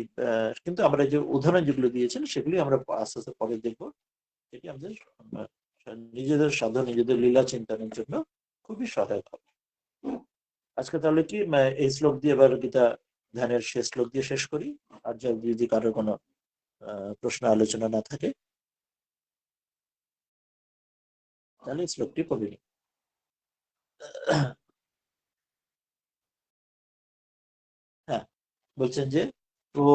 কিন্তু আমরা যে উদাহরণ যেগুলো দিয়েছেন সেগুলি আমরা আস্তে আস্তে পরে দেখবো। এটি আমাদের নিজেদের সাধন, নিজেদের লীলা চিন্তনের জন্য খুবই সহায়ক হবে। আজকে তাহলে কি এই শ্লোক দিয়ে এবার গীতা ধ্যানের শেষ শ্লোক দিয়ে শেষ করি। আর যদি কারোর কোনো প্রশ্ন আলোচনা না থাকে তাহলে এই শ্লোকটি পড়ে নি। হ্যাঁ, বলছেন যে ও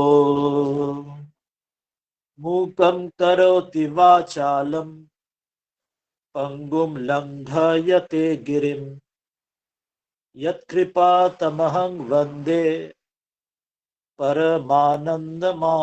মূকং করোতি বাচালম পঙ্গুম লঙ্ঘয়তে গিরিম यत्कृपातमहं वन्दे परमानन्दमा